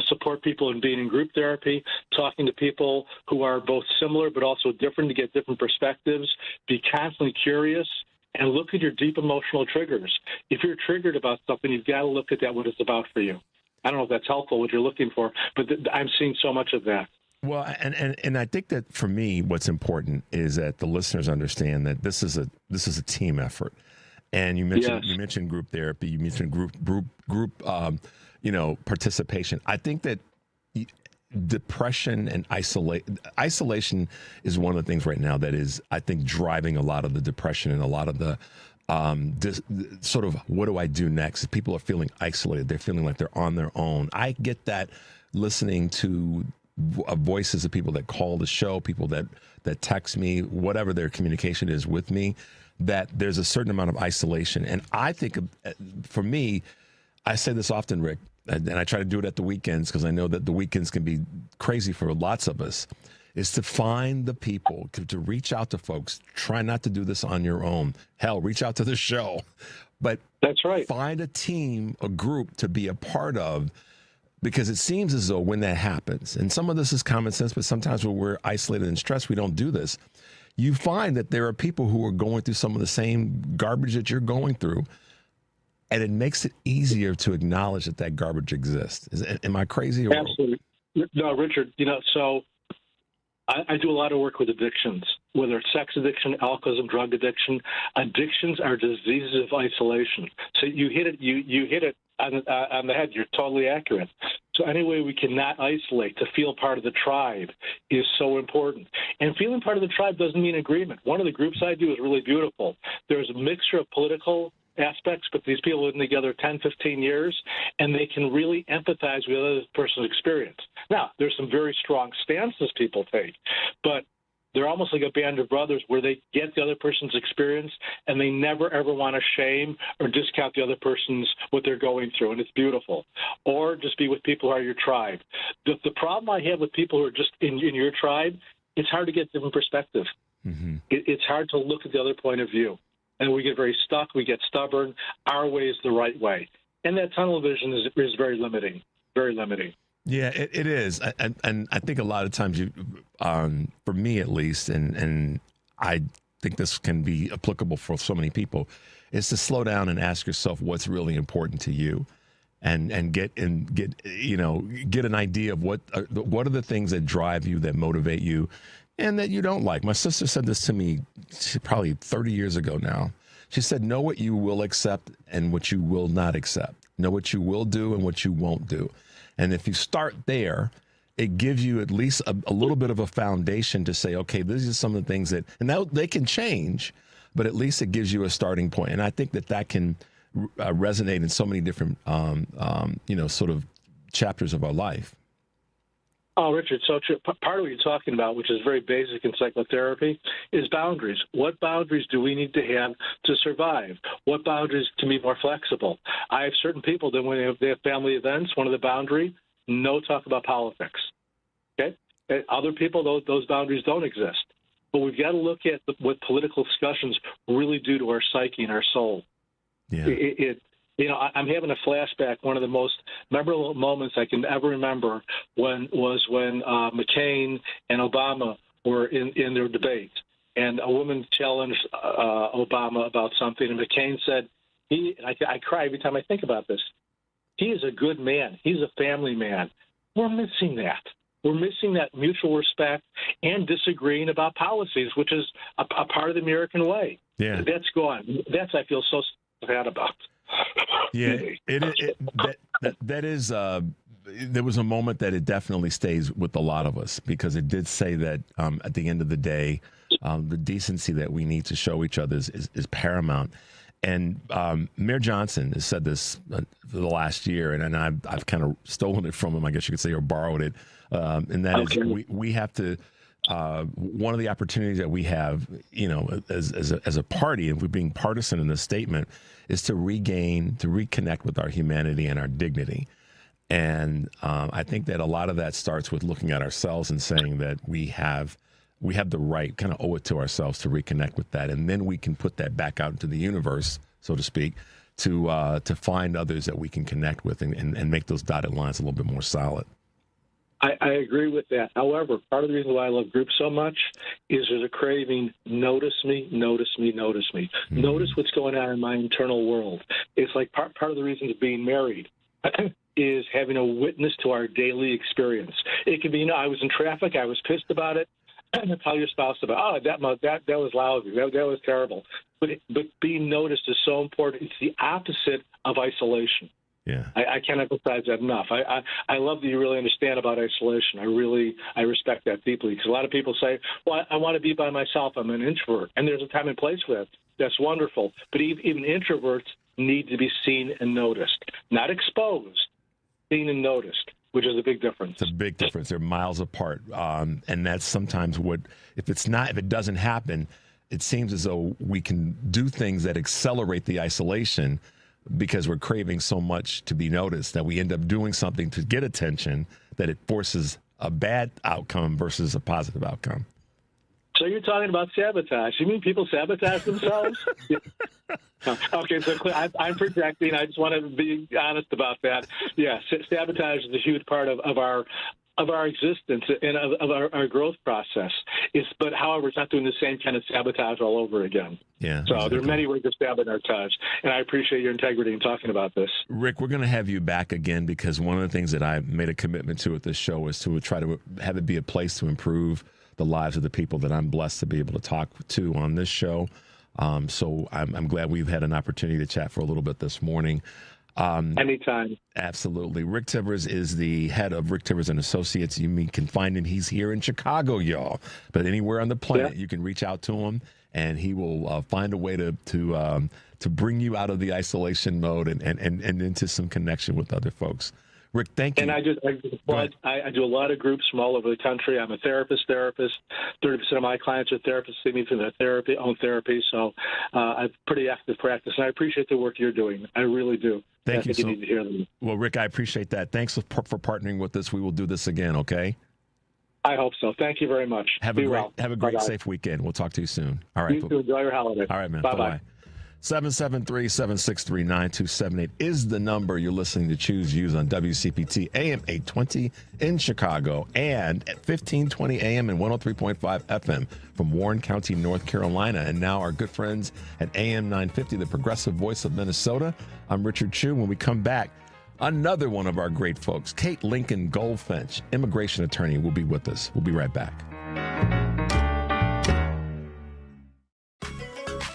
support people in being in group therapy, talking to people who are both similar but also different to get different perspectives. Be constantly curious and look at your deep emotional triggers. If you're triggered about something, you've got to look at that, what it's about for you. I don't know if that's helpful, what you're looking for, but I'm seeing so much of that. Well, and I think that for me, what's important is that the listeners understand that this is a team effort. And you mentioned group therapy, you mentioned group participation. I think that depression and isolation is one of the things right now that is, I think, driving a lot of the depression and a lot of the sort of, what do I do next? People are feeling isolated. They're feeling like they're on their own. I get that listening to voices of people that call the show, people that text me, whatever their communication is with me, that there's a certain amount of isolation. And I think, for me, I say this often, Rick, and I try to do it at the weekends because I know that the weekends can be crazy for lots of us, is to find the people, to reach out to folks. Try not to do this on your own. Hell, reach out to the show. But that's right. Find a team, a group to be a part of, because it seems as though when that happens, and some of this is common sense, but sometimes when we're isolated and stressed, we don't do this. You find that there are people who are going through some of the same garbage that you're going through, and it makes it easier to acknowledge that garbage exists. Am I crazy? Absolutely. No, Richard, so I do a lot of work with addictions, whether it's sex addiction, alcoholism, drug addiction. Addictions are diseases of isolation. So you hit it on the head. You're totally accurate. So any way we can not isolate, to feel part of the tribe, is so important. And feeling part of the tribe doesn't mean agreement. One of the groups I do is really beautiful. There's a mixture of political aspects, but these people have been together 10, 15 years, and they can really empathize with the other person's experience. Now, there's some very strong stances people take, but they're almost like a band of brothers where they get the other person's experience and they never, ever want to shame or discount the other person's what they're going through, and it's beautiful. Or just be with people who are your tribe. The problem I have with people who are just in your tribe, it's hard to get different perspective. Mm-hmm. It's hard to look at the other point of view. And we get very stuck, we get stubborn. Our way is the right way. And that tunnel vision is very limiting, very limiting. Yeah, it is. And I think a lot of times, for me at least, and I think this can be applicable for so many people, is to slow down and ask yourself what's really important to you, and get an idea of what are the things that drive you, that motivate you, and that you don't like. My sister said this to me probably 30 years ago now. She said, know what you will accept and what you will not accept. Know what you will do and what you won't do. And if you start there, it gives you at least a little bit of a foundation to say, okay, these are some of the things that, and now they can change, but at least it gives you a starting point. And I think that can resonate in so many different, sort of chapters of our life. Oh, Richard, so true. Part of what you're talking about, which is very basic in psychotherapy, is boundaries. What boundaries do we need to have to survive? What boundaries can be more flexible? I have certain people that when they have family events, one of the boundaries, no talk about politics. Okay? And other people, those boundaries don't exist. But we've got to look at what political discussions really do to our psyche and our soul. Yeah. I'm having a flashback. One of the most memorable moments I can ever remember when McCain and Obama were in their debate, and a woman challenged Obama about something, and McCain said, I cry every time I think about this. He is a good man. He's a family man. We're missing that. We're missing that mutual respect and disagreeing about policies, which is a part of the American way. Yeah. That's gone. That's, I feel so sad about. Yeah, that is. There was a moment that it definitely stays with a lot of us, because it did say that at the end of the day, the decency that we need to show each other is paramount. And Mayor Johnson has said this for the last year, and I've kind of stolen it from him, I guess you could say, or borrowed it. And that is we have to. One of the opportunities that we have, as a party, and we're being partisan in this statement, is to reconnect with our humanity and our dignity. And I think that a lot of that starts with looking at ourselves and saying that we have the right, kind of owe it to ourselves to reconnect with that. And then we can put that back out into the universe, so to speak, to find others that we can connect with and make those dotted lines a little bit more solid. I agree with that. However, part of the reason why I love groups so much is there's a craving, notice me, notice me, notice me. Mm-hmm. Notice what's going on in my internal world. It's like part of the reason of being married is having a witness to our daily experience. It can be, I was in traffic, I was pissed about it, and tell your spouse about, that was lousy, that was terrible. But being noticed is so important. It's the opposite of isolation. Yeah, I can't emphasize that enough. I love that you really understand about isolation. I respect that deeply, because a lot of people say, well, I want to be by myself. I'm an introvert. And there's a time and place for that. That's wonderful. But even introverts need to be seen and noticed, not exposed, seen and noticed, which is a big difference. It's a big difference. They're miles apart. And that's sometimes if it doesn't happen, it seems as though we can do things that accelerate the isolation, because we're craving so much to be noticed that we end up doing something to get attention that it forces a bad outcome versus a positive outcome. So you're talking about sabotage. You mean people sabotage themselves? Okay, so I'm projecting. I just want to be honest about that. Yeah, sabotage is a huge part of our existence and of our growth process. But however, it's not doing the same kind of sabotage all over again. Yeah. So exactly. There are many ways of sabotage, and I appreciate your integrity in talking about this. Rick, we're going to have you back again, because one of the things that I made a commitment to at this show is to try to have it be a place to improve the lives of the people that I'm blessed to be able to talk to on this show. So I'm glad we've had an opportunity to chat for a little bit this morning. Anytime. Absolutely. Rick Tivers is the head of Rick Tivers and Associates. You can find him. He's here in Chicago, y'all. But anywhere on the planet, you can reach out to him, and he will find a way to bring you out of the isolation mode and into some connection with other folks. Rick, thank you. And I do a lot of groups from all over the country. I'm a therapist. 30% of my clients are therapists. See me for their own therapy. So I have pretty active practice, and I appreciate the work you're doing. I really do. Thank you. You need to hear them. Well, Rick, I appreciate that. Thanks for partnering with us. We will do this again, okay? I hope so. Thank you very much. Have a great, safe weekend. We'll talk to you soon. All right. You too. Enjoy your holiday. All right, man. Bye-bye. 773-763-9278 is the number. You're listening to Choose Views on WCPT AM 820 in Chicago, and at 1520 AM and 103.5 FM from Warren County, North Carolina. And now our good friends at AM 950, the progressive voice of Minnesota. I'm Richard Chu. When we come back, another one of our great folks, Kate Lincoln-Goldfinch, immigration attorney, will be with us. We'll be right back.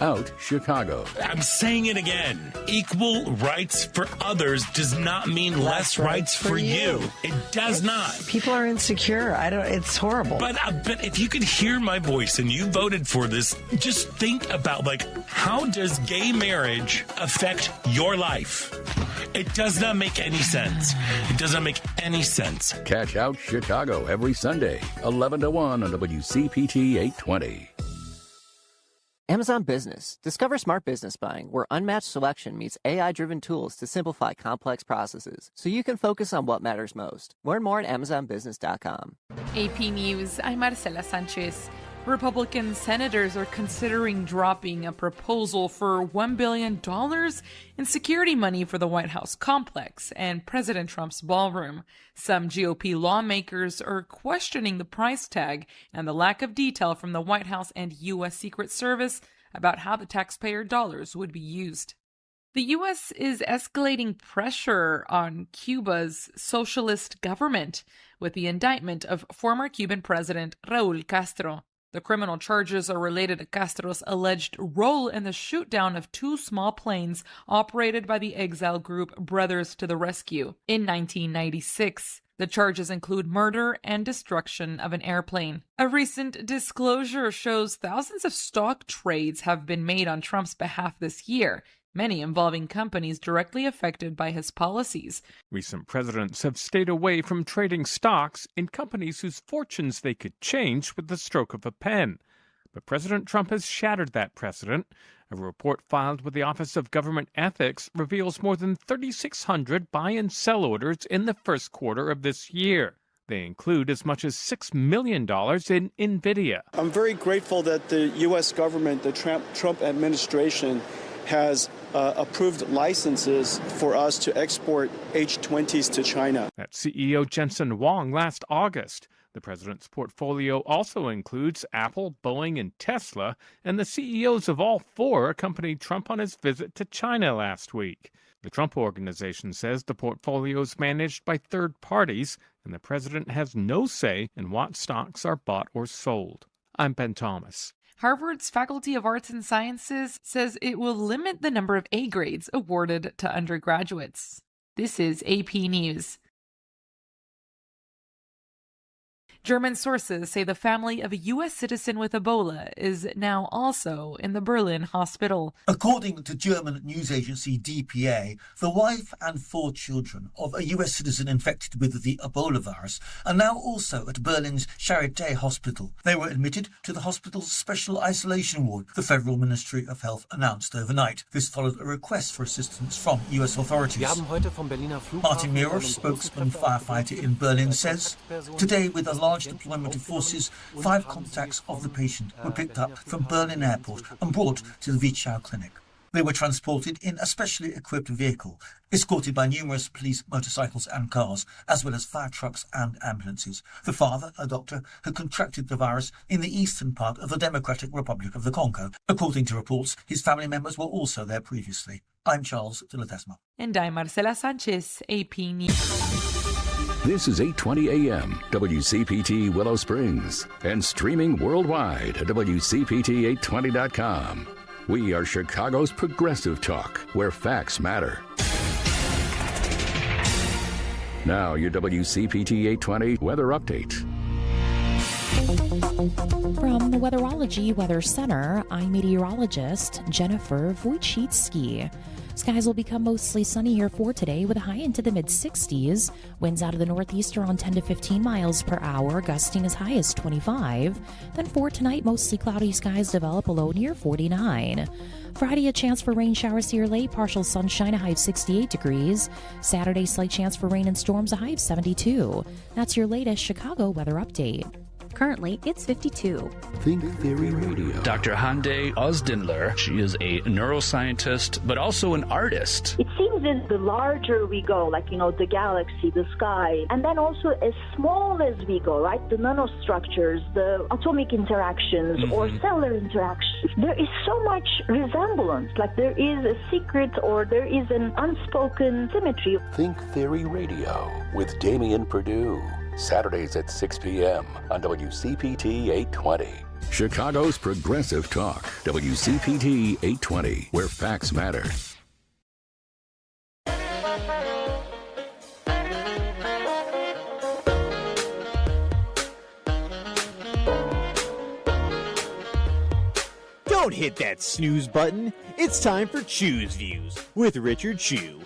out Chicago. I'm saying it again. Equal rights for others does not mean less rights for you. It does not. People are insecure. It's horrible. But if you could hear my voice and you voted for this, just think about, how does gay marriage affect your life? It does not make any sense. It does not make any sense. Catch Out Chicago every Sunday, 11 to 1 on WCPT 820. Amazon Business. Discover smart business buying, where unmatched selection meets AI-driven tools to simplify complex processes, so you can focus on what matters most. Learn more at AmazonBusiness.com. AP News, I'm Marcela Sanchez. Republican senators are considering dropping a proposal for $1 billion in security money for the White House complex and President Trump's ballroom. Some GOP lawmakers are questioning the price tag and the lack of detail from the White House and U.S. Secret Service about how the taxpayer dollars would be used. The U.S. is escalating pressure on Cuba's socialist government with the indictment of former Cuban President Raúl Castro. The criminal charges are related to Castro's alleged role in the shootdown of two small planes operated by the exile group Brothers to the Rescue in 1996. The charges include murder and destruction of an airplane. A recent disclosure shows thousands of stock trades have been made on Trump's behalf this year, many involving companies directly affected by his policies. Recent presidents have stayed away from trading stocks in companies whose fortunes they could change with the stroke of a pen. But President Trump has shattered that precedent. A report filed with the Office of Government Ethics reveals more than 3,600 buy and sell orders in the first quarter of this year. They include as much as $6 million in NVIDIA. I'm very grateful that the U.S. government, the Trump administration, has approved licenses for us to export H-20s to China. That's CEO Jensen Huang last August. The president's portfolio also includes Apple, Boeing, and Tesla, and the CEOs of all four accompanied Trump on his visit to China last week. The Trump Organization says the portfolio is managed by third parties, and the president has no say in what stocks are bought or sold. I'm Ben Thomas. Harvard's Faculty of Arts and Sciences says it will limit the number of A grades awarded to undergraduates. This is AP News. German sources say the family of a U.S. citizen with Ebola is now also in the Berlin hospital. According to German news agency DPA, the wife and 4 children of a U.S. citizen infected with the Ebola virus are now also at Berlin's Charité hospital. They were admitted to the hospital's special isolation ward, the Federal Ministry of Health announced overnight. This followed a request for assistance from U.S. authorities. Martin Mirov, spokesman firefighter in Berlin, says, today with a large deployment of forces, 5 contacts of the patient were picked up from Berlin airport and brought to the Wichau clinic. They were transported in a specially equipped vehicle, escorted by numerous police motorcycles and cars, as well as fire trucks and ambulances. The father, a doctor, had contracted the virus in the eastern part of the Democratic Republic of the Congo. According to reports, his family members were also there previously. I'm Charles de Ledesma. And I'm Marcela Sanchez, AP News. This is 820 AM, WCPT Willow Springs, and streaming worldwide at WCPT820.com. We are Chicago's progressive talk, where facts matter. Now, your WCPT 820 weather update. From the Weatherology Weather Center, I'm meteorologist Jennifer Wojcicki. Skies will become mostly sunny here for today with a high into the mid-60s. Winds out of the northeast around 10 to 15 miles per hour, gusting as high as 25. Then for tonight, mostly cloudy skies develop a low near 49. Friday, a chance for rain showers here late, partial sunshine, a high of 68 degrees. Saturday, slight chance for rain and storms, a high of 72. That's your latest Chicago weather update. Currently, it's 52. Think Theory Radio. Dr. Hande Ozdinler, she is a neuroscientist, but also an artist. It seems that the larger we go, like, the galaxy, the sky, and then also as small as we go, right? The nanostructures, the atomic interactions or cellular interactions, there is so much resemblance. Like there is a secret or there is an unspoken symmetry. Think Theory Radio with Damian Perdue. Saturdays at 6 p.m. on WCPT 820. Chicago's Progressive Talk, WCPT 820, where facts matter. Don't hit that snooze button. It's time for Choose Views with Richard Chew.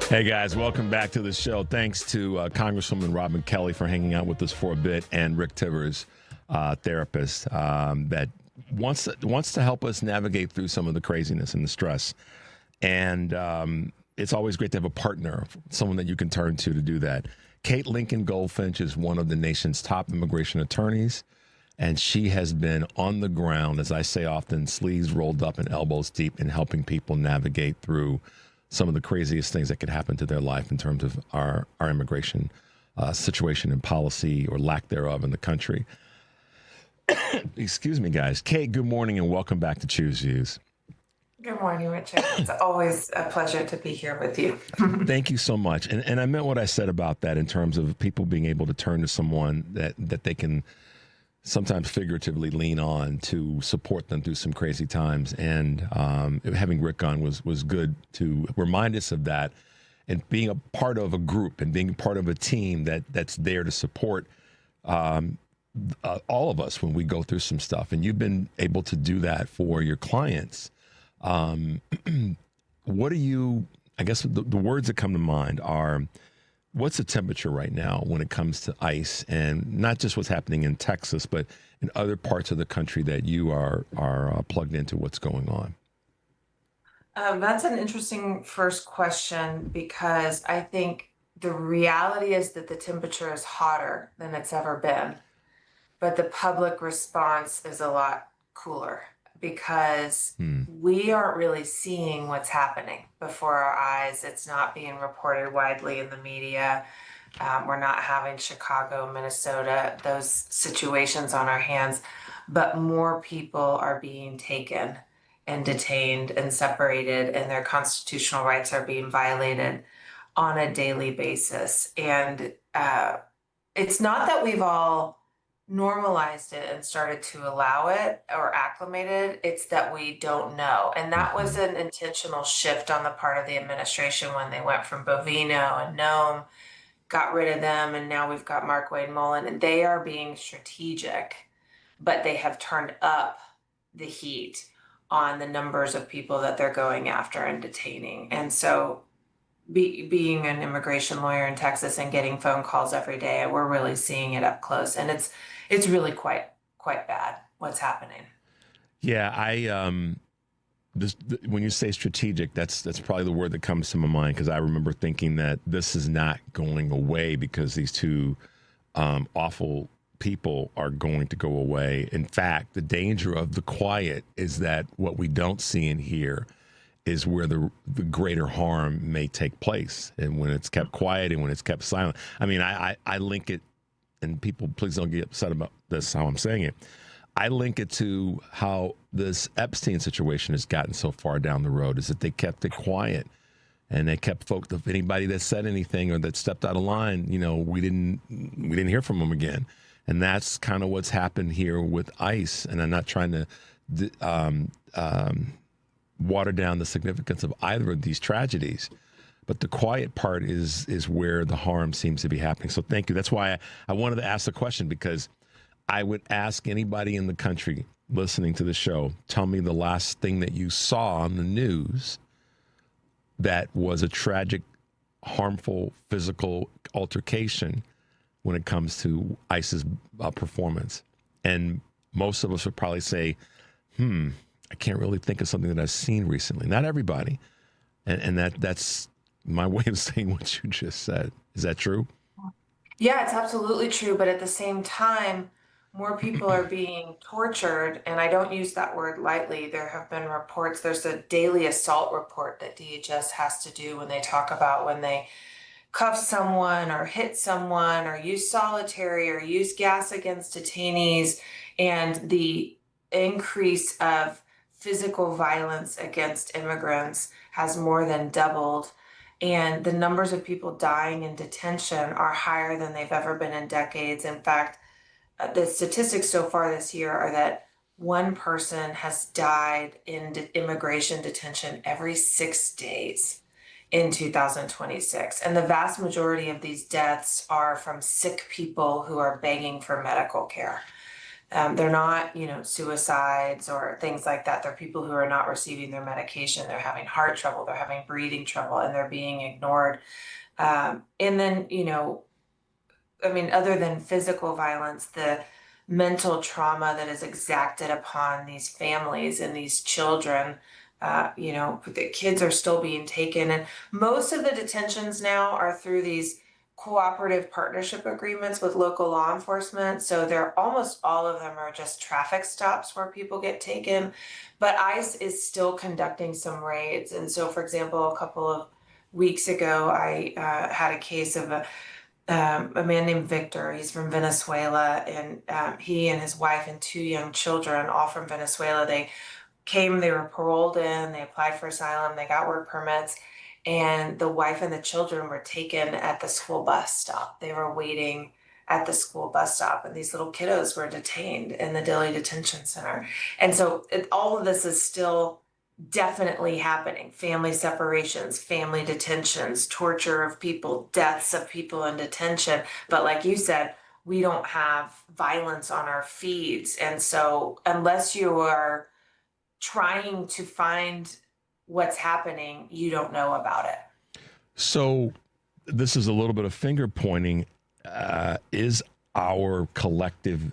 Hey guys, welcome back to the show. Thanks to Congresswoman Robin Kelly for hanging out with us for a bit, and Rick Tivers, therapist, that wants to help us navigate through some of the craziness and the stress. And it's always great to have a partner, someone that you can turn to do that. Kate Lincoln-Goldfinch is one of the nation's top immigration attorneys. And she has been on the ground, as I say often, sleeves rolled up and elbows deep in helping people navigate through some of the craziest things that could happen to their life in terms of our immigration situation and policy or lack thereof in the country. Excuse me, guys. Kate, good morning and welcome back to Choose Views. Good morning, Richard. It's always a pleasure to be here with you. Thank you so much. And I meant what I said about that in terms of people being able to turn to someone that they can sometimes figuratively lean on to support them through some crazy times. And having Rick on was good to remind us of that, and being a part of a group and being part of a team that's there to support all of us when we go through some stuff. And you've been able to do that for your clients. What are you, I guess the words that come to mind are, what's the temperature right now when it comes to ICE, and not just what's happening in Texas, but in other parts of the country that you are plugged into what's going on? That's an interesting first question, because I think the reality is that the temperature is hotter than it's ever been, but the public response is a lot cooler, because we aren't really seeing what's happening before our eyes. It's not being reported widely in the media. We're not having Chicago, Minnesota, those situations on our hands, but more people are being taken and detained and separated, and their constitutional rights are being violated on a daily basis. And it's not that we've all normalized it and started to allow it or acclimated, it's that we don't know. And that was an intentional shift on the part of the administration when they went from Bovino and Nome, got rid of them, and now we've got Mark Wade Mullen, and they are being strategic, but they have turned up the heat on the numbers of people that they're going after and detaining. And so being an immigration lawyer in Texas and getting phone calls every day, we're really seeing it up close, and it's really quite bad what's happening. Yeah, when you say strategic, that's probably the word that comes to my mind, because I remember thinking that this is not going away because these two awful people are going to go away. In fact, the danger of the quiet is that what we don't see and hear is where the greater harm may take place. And when it's kept quiet and when it's kept silent, I mean, I link it, and people please don't get upset about this, how I'm saying it. I link it to how this Epstein situation has gotten so far down the road, is that they kept it quiet, and they kept folks, if anybody that said anything or that stepped out of line, we didn't hear from them again. And that's kind of what's happened here with ICE. And I'm not trying to water down the significance of either of these tragedies, but the quiet part is where the harm seems to be happening. So thank you. That's why I wanted to ask the question, because I would ask anybody in the country listening to the show, tell me the last thing that you saw on the news that was a tragic, harmful, physical altercation when it comes to ICE's performance. And most of us would probably say, I can't really think of something that I've seen recently. Not everybody. And that's my way of saying what you just said. Is that true? Yeah, it's absolutely true. But at the same time, more people are being tortured. And I don't use that word lightly. There have been reports. There's a daily assault report that DHS has to do when they talk about when they cuff someone or hit someone or use solitary or use gas against detainees, and the increase of physical violence against immigrants has more than doubled. And the numbers of people dying in detention are higher than they've ever been in decades. In fact, the statistics so far this year are that one person has died in immigration detention every 6 days in 2026. And the vast majority of these deaths are from sick people who are begging for medical care. They're not, suicides or things like that. They're people who are not receiving their medication. They're having heart trouble. They're having breathing trouble, and they're being ignored. And then, other than physical violence, the mental trauma that is exacted upon these families and these children, the kids are still being taken. And most of the detentions now are through these cooperative partnership agreements with local law enforcement. So almost all of them are just traffic stops where people get taken. But ICE is still conducting some raids. And so, for example, a couple of weeks ago, I had a case of a man named Victor. He's from Venezuela, and he and his wife and 2 young children, all from Venezuela, they were paroled in, they applied for asylum, they got work permits, and the wife and the children were taken at the school bus stop. They were waiting at the school bus stop, and these little kiddos were detained in the Dilley Detention Center. And so all of this is still definitely happening. Family separations, family detentions, torture of people, deaths of people in detention. But like you said, we don't have violence on our feeds. And so unless you are trying to find what's happening, you don't know about it. So this is a little bit of finger pointing. Is our collective,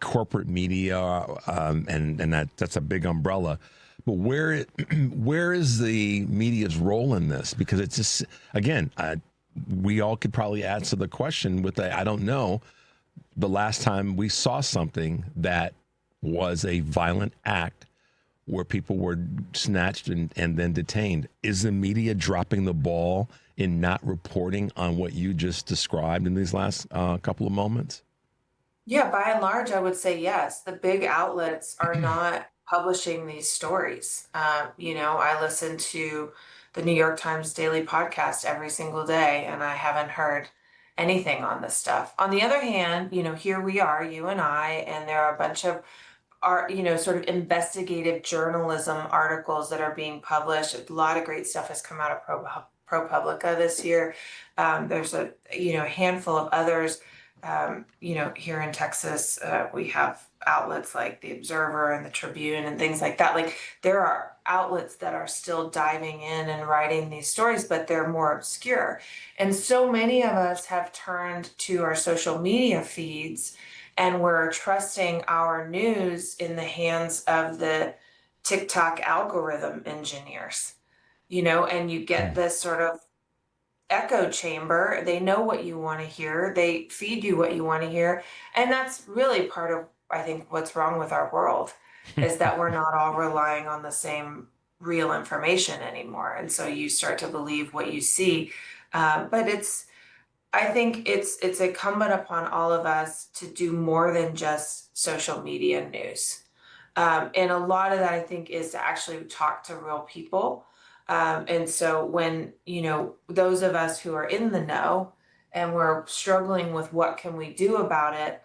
corporate media, and that's a big umbrella. But where is the media's role in this? Because it's just, again, we all could probably answer the question with I don't know. The last time we saw something that was a violent act where people were snatched and then detained. Is the media dropping the ball in not reporting on what you just described in these last couple of moments? Yeah, by and large, I would say yes. The big outlets are not publishing these stories. I listen to the New York Times daily podcast every single day, and I haven't heard anything on this stuff. On the other hand, here we are, you and I, and there are a bunch of sort of investigative journalism articles that are being published. A lot of great stuff has come out of ProPublica this year. There's a handful of others. Here in Texas, we have outlets like the Observer and the Tribune and things like that. Like, there are outlets that are still diving in and writing these stories, but they're more obscure. And so many of us have turned to our social media feeds, and we're trusting our news in the hands of the TikTok algorithm engineers, and you get this sort of echo chamber. They know what you want to hear. They feed you what you want to hear. And that's really part of, I think, what's wrong with our world is that we're not all relying on the same real information anymore. And so you start to believe what you see. But I think it's incumbent upon all of us to do more than just social media news. And a lot of that, I think, is to actually talk to real people. And so when, those of us who are in the know and we're struggling with what can we do about it,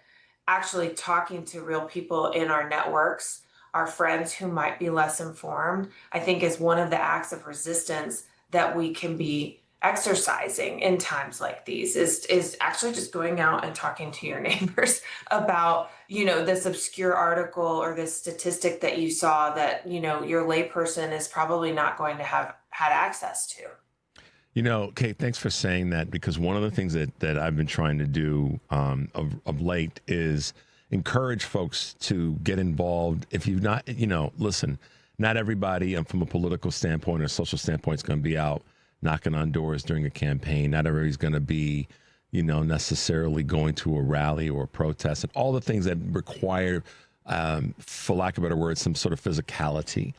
actually talking to real people in our networks, our friends who might be less informed, I think is one of the acts of resistance that we can be exercising in times like these is actually just going out and talking to your neighbors about, this obscure article or this statistic that you saw that, your layperson is probably not going to have had access to. Kate, thanks for saying that, because one of the things that I've been trying to do of late is encourage folks to get involved. If you've not, listen, not everybody from a political standpoint or social standpoint is going to be out knocking on doors during a campaign. Not everybody's going to be, necessarily going to a rally or a protest, and all the things that require, for lack of a better word, some sort of physicality.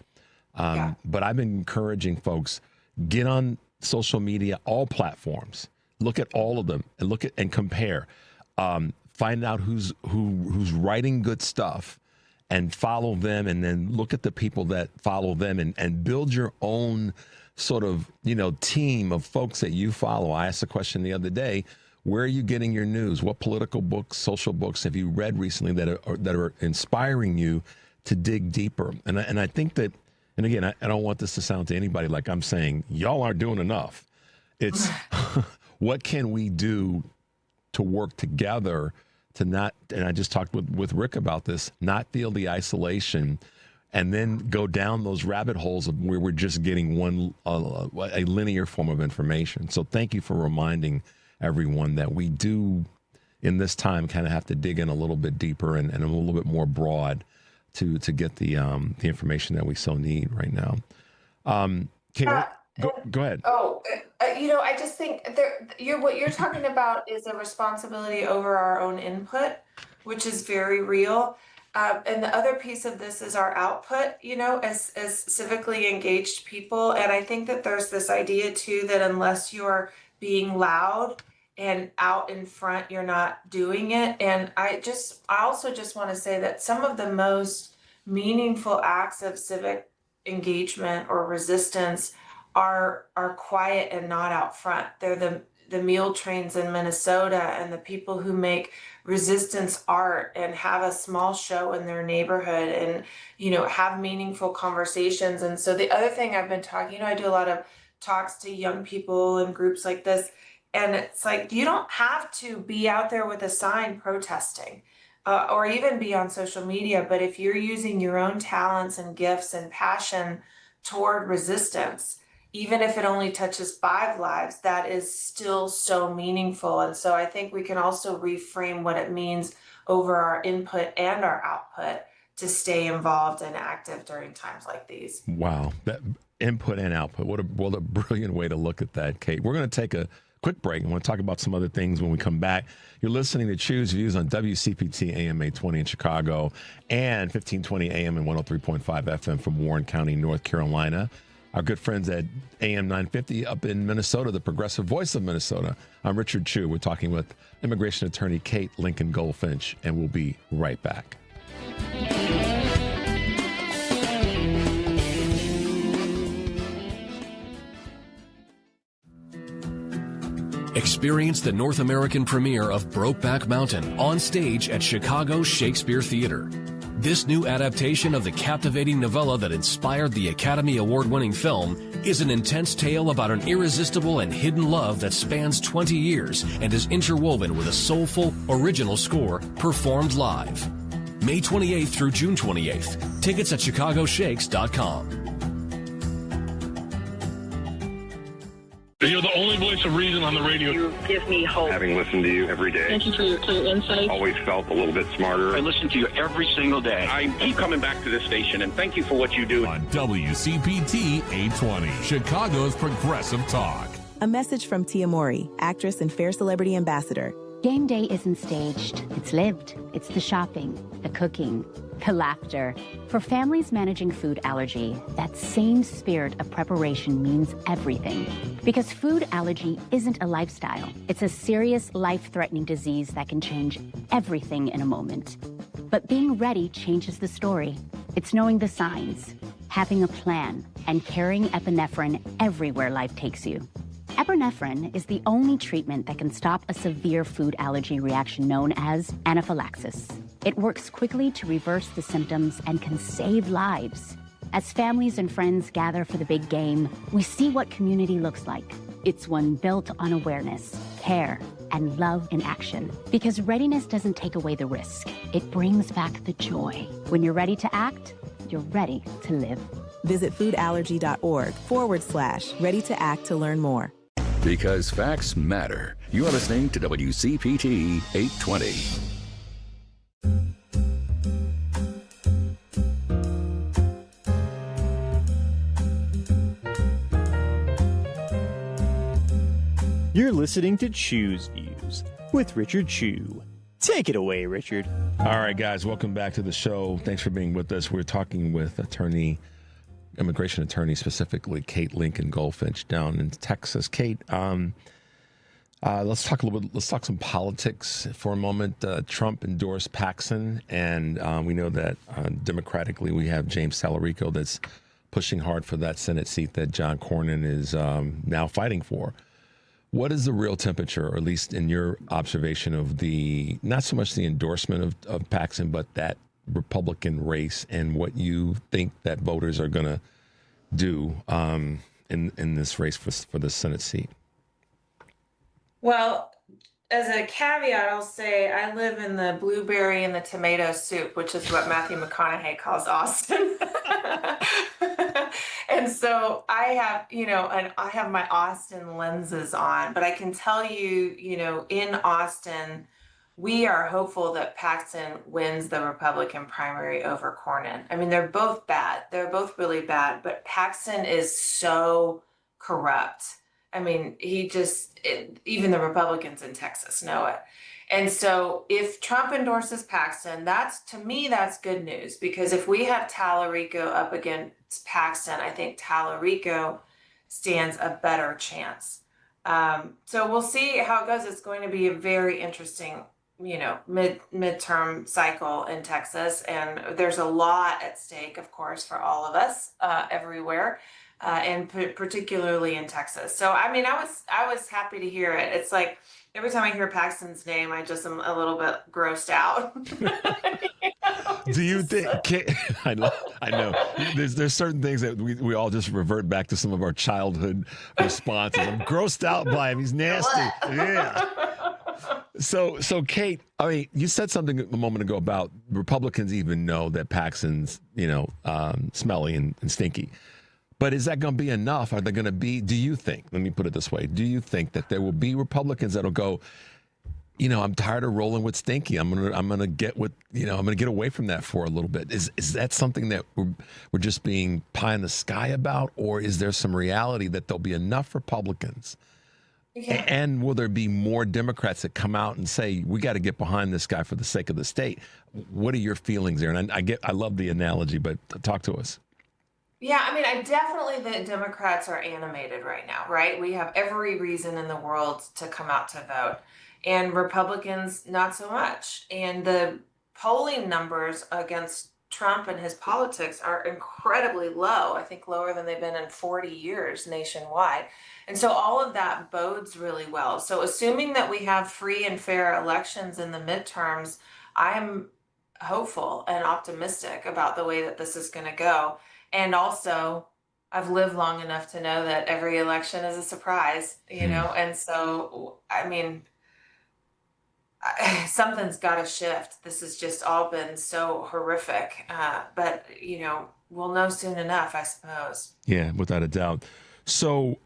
But I've been encouraging folks, get on social media, all platforms, look at all of them and look at and compare, find out who's writing good stuff and follow them, and then look at the people that follow them and build your own sort of, team of folks that you follow. I asked a question the other day, Where are you getting your news? What political books, social books have you read recently that are inspiring you to dig deeper? And I think that, and again, I don't want this to sound to anybody like I'm saying, y'all aren't doing enough. It's what can we do to work together to not, and I just talked with Rick about this, not feel the isolation and then go down those rabbit holes of where we're just getting a linear form of information. So thank you for reminding everyone that we do in this time kind of have to dig in a little bit deeper and a little bit more broad to get the information that we so need right now. Kate, go ahead. I just think what you're talking about is a responsibility over our own input, which is very real. And the other piece of this is our output, as civically engaged people. And I think that there's this idea too that unless you're being loud and out in front, you're not doing it. And I also just want to say that some of the most meaningful acts of civic engagement or resistance are quiet and not out front. They're the mule trains in Minnesota and the people who make resistance art and have a small show in their neighborhood and, have meaningful conversations. And so the other thing I've been talking, I do a lot of talks to young people and groups like this. And it's like, you don't have to be out there with a sign protesting or even be on social media. But if you're using your own talents and gifts and passion toward resistance, even if it only touches 5 lives, that is still so meaningful. And so I think we can also reframe what it means over our input and our output to stay involved and active during times like these. Wow, that input and output. What a brilliant way to look at that, Kate. We're going to take a quick break. I want to talk about some other things when we come back. You're listening to Choose Views on WCPT AM 820 in Chicago and 1520 AM and 103.5 FM from Warren County, North Carolina. Our good friends at AM 950 up in Minnesota, the progressive voice of Minnesota. I'm Richard Chu. We're talking with immigration attorney Kate Lincoln-Goldfinch, and we'll be right back. Experience the North American premiere of Brokeback Mountain on stage at Chicago Shakespeare Theater. This new adaptation of the captivating novella that inspired the Academy Award-winning film is an intense tale about an irresistible and hidden love that spans 20 years and is interwoven with a soulful, original score performed live. May 28th through June 28th. Tickets at chicagoshakes.com. You're the only voice of reason on the radio. You give me hope. Having listened to you every day. Thank you for your clear insight. Always felt a little bit smarter. I listen to you every single day. I keep coming back to this station, and thank you for what you do. On WCPT 820, Chicago's Progressive Talk. A message from Tia Mowry, actress and Fair Celebrity Ambassador. Game day isn't staged. It's lived. It's the shopping, the cooking, the laughter. For families managing food allergy, that same spirit of preparation means everything. Because food allergy isn't a lifestyle. It's a serious, life-threatening disease that can change everything in a moment. But being ready changes the story. It's knowing the signs, having a plan, and carrying epinephrine everywhere life takes you. Epinephrine is the only treatment that can stop a severe food allergy reaction known as anaphylaxis. It works quickly to reverse the symptoms and can save lives. As families and friends gather for the big game, we see what community looks like. It's one built on awareness, care, and love in action. Because readiness doesn't take away the risk. It brings back the joy. When you're ready to act, you're ready to live. Visit foodallergy.org/ready to act to learn more. Because facts matter. You are listening to WCPT 820. You're listening to Choose Views with Richard Chu. Take it away, Richard. All right, guys, welcome back to the show. Thanks for being with us. We're talking with immigration attorney, specifically Kate Lincoln-Goldfinch down in Texas. Kate, let's talk a little bit. Let's talk some politics for a moment. Trump endorsed Paxson, and we know that democratically we have James Tallarico that's pushing hard for that Senate seat that John Cornyn is now fighting for. What is the real temperature, or at least in your observation, of the, not so much the endorsement of Paxton, but that Republican race, and what you think that voters are going to do in this race for the Senate seat? Well, as a caveat, I'll say I live in the blueberry and the tomato soup, which is what Matthew McConaughey calls Austin. And so I have, and I have my Austin lenses on, but I can tell you, in Austin, we are hopeful that Paxton wins the Republican primary over Cornyn. I mean, they're both bad. They're both really bad, but Paxton is so corrupt. I mean, even the Republicans in Texas know it. And so if Trump endorses Paxton, to me, that's good news, because if we have Tallarico up against Paxton, I think Tallarico stands a better chance. So we'll see how it goes. It's going to be a very interesting, midterm cycle in Texas. And there's a lot at stake, of course, for all of us everywhere. And particularly in Texas. So, I mean, I was happy to hear it. It's like every time I hear Paxton's name, I just am a little bit grossed out. Do you think? I know. There's certain things that we all just revert back to some of our childhood responses. I'm grossed out by him. He's nasty. Yeah. So Kate, I mean, you said something a moment ago about Republicans even know that Paxton's, smelly and stinky. But is that going to be enough? Are there going to be, do you think, let me put it this way, do you think that there will be Republicans that'll go, I'm tired of rolling with stinky. I'm going to get with, I'm going to get away from that for a little bit. Is that something that we're just being pie in the sky about? Or is there some reality that there'll be enough Republicans? Yeah. And will there be more Democrats that come out and say, we got to get behind this guy for the sake of the state? What are your feelings there? And I love the analogy, but talk to us. Yeah, I mean, the Democrats are animated right now, right? We have every reason in the world to come out to vote, and Republicans, not so much. And the polling numbers against Trump and his politics are incredibly low. I think lower than they've been in 40 years nationwide. And so all of that bodes really well. So assuming that we have free and fair elections in the midterms, I'm hopeful and optimistic about the way that this is going to go. And also, I've lived long enough to know that every election is a surprise, and so, I mean, something's got to shift. This has just all been so horrific, but, we'll know soon enough, I suppose. Yeah, without a doubt. So,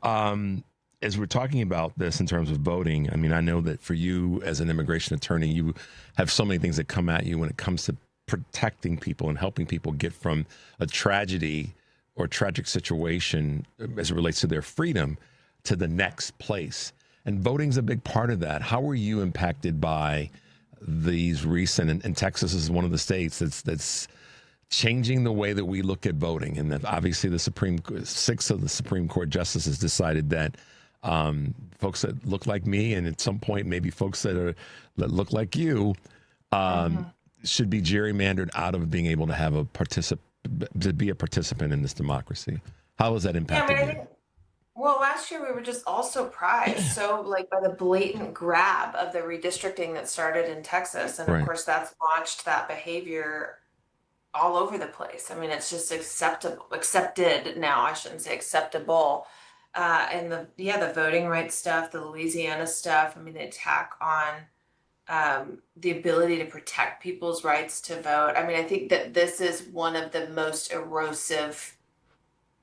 as we're talking about this in terms of voting, I mean, I know that for you as an immigration attorney, you have so many things that come at you when it comes to protecting people and helping people get from a tragedy or tragic situation as it relates to their freedom to the next place. And voting's a big part of that. How were you impacted by these recent, and Texas is one of the states that's changing the way that we look at voting. And that obviously 6 of the Supreme Court justices decided that folks that look like me, and at some point maybe folks that look like you, should be gerrymandered out of being able to have to be a participant in this democracy. How has that impacted you? Well, last year we were just all surprised, by the blatant grab of the redistricting that started in Texas, and of course that's launched that behavior all over the place. I mean, it's just accepted now. I shouldn't say acceptable. And the voting rights stuff, the Louisiana stuff. I mean, the attack on the ability to protect people's rights to vote. I mean, I think that this is one of the most erosive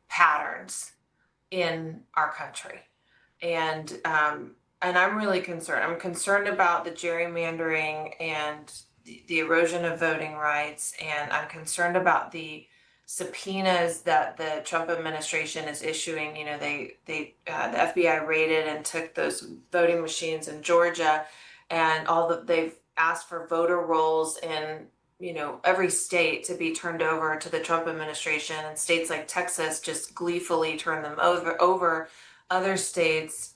patterns in our country. And I'm really concerned. I'm concerned about the gerrymandering and the erosion of voting rights. And I'm concerned about the subpoenas that the Trump administration is issuing. The FBI raided and took those voting machines in Georgia, and they've asked for voter rolls in, every state to be turned over to the Trump administration, and states like Texas just gleefully turn them over. Other states,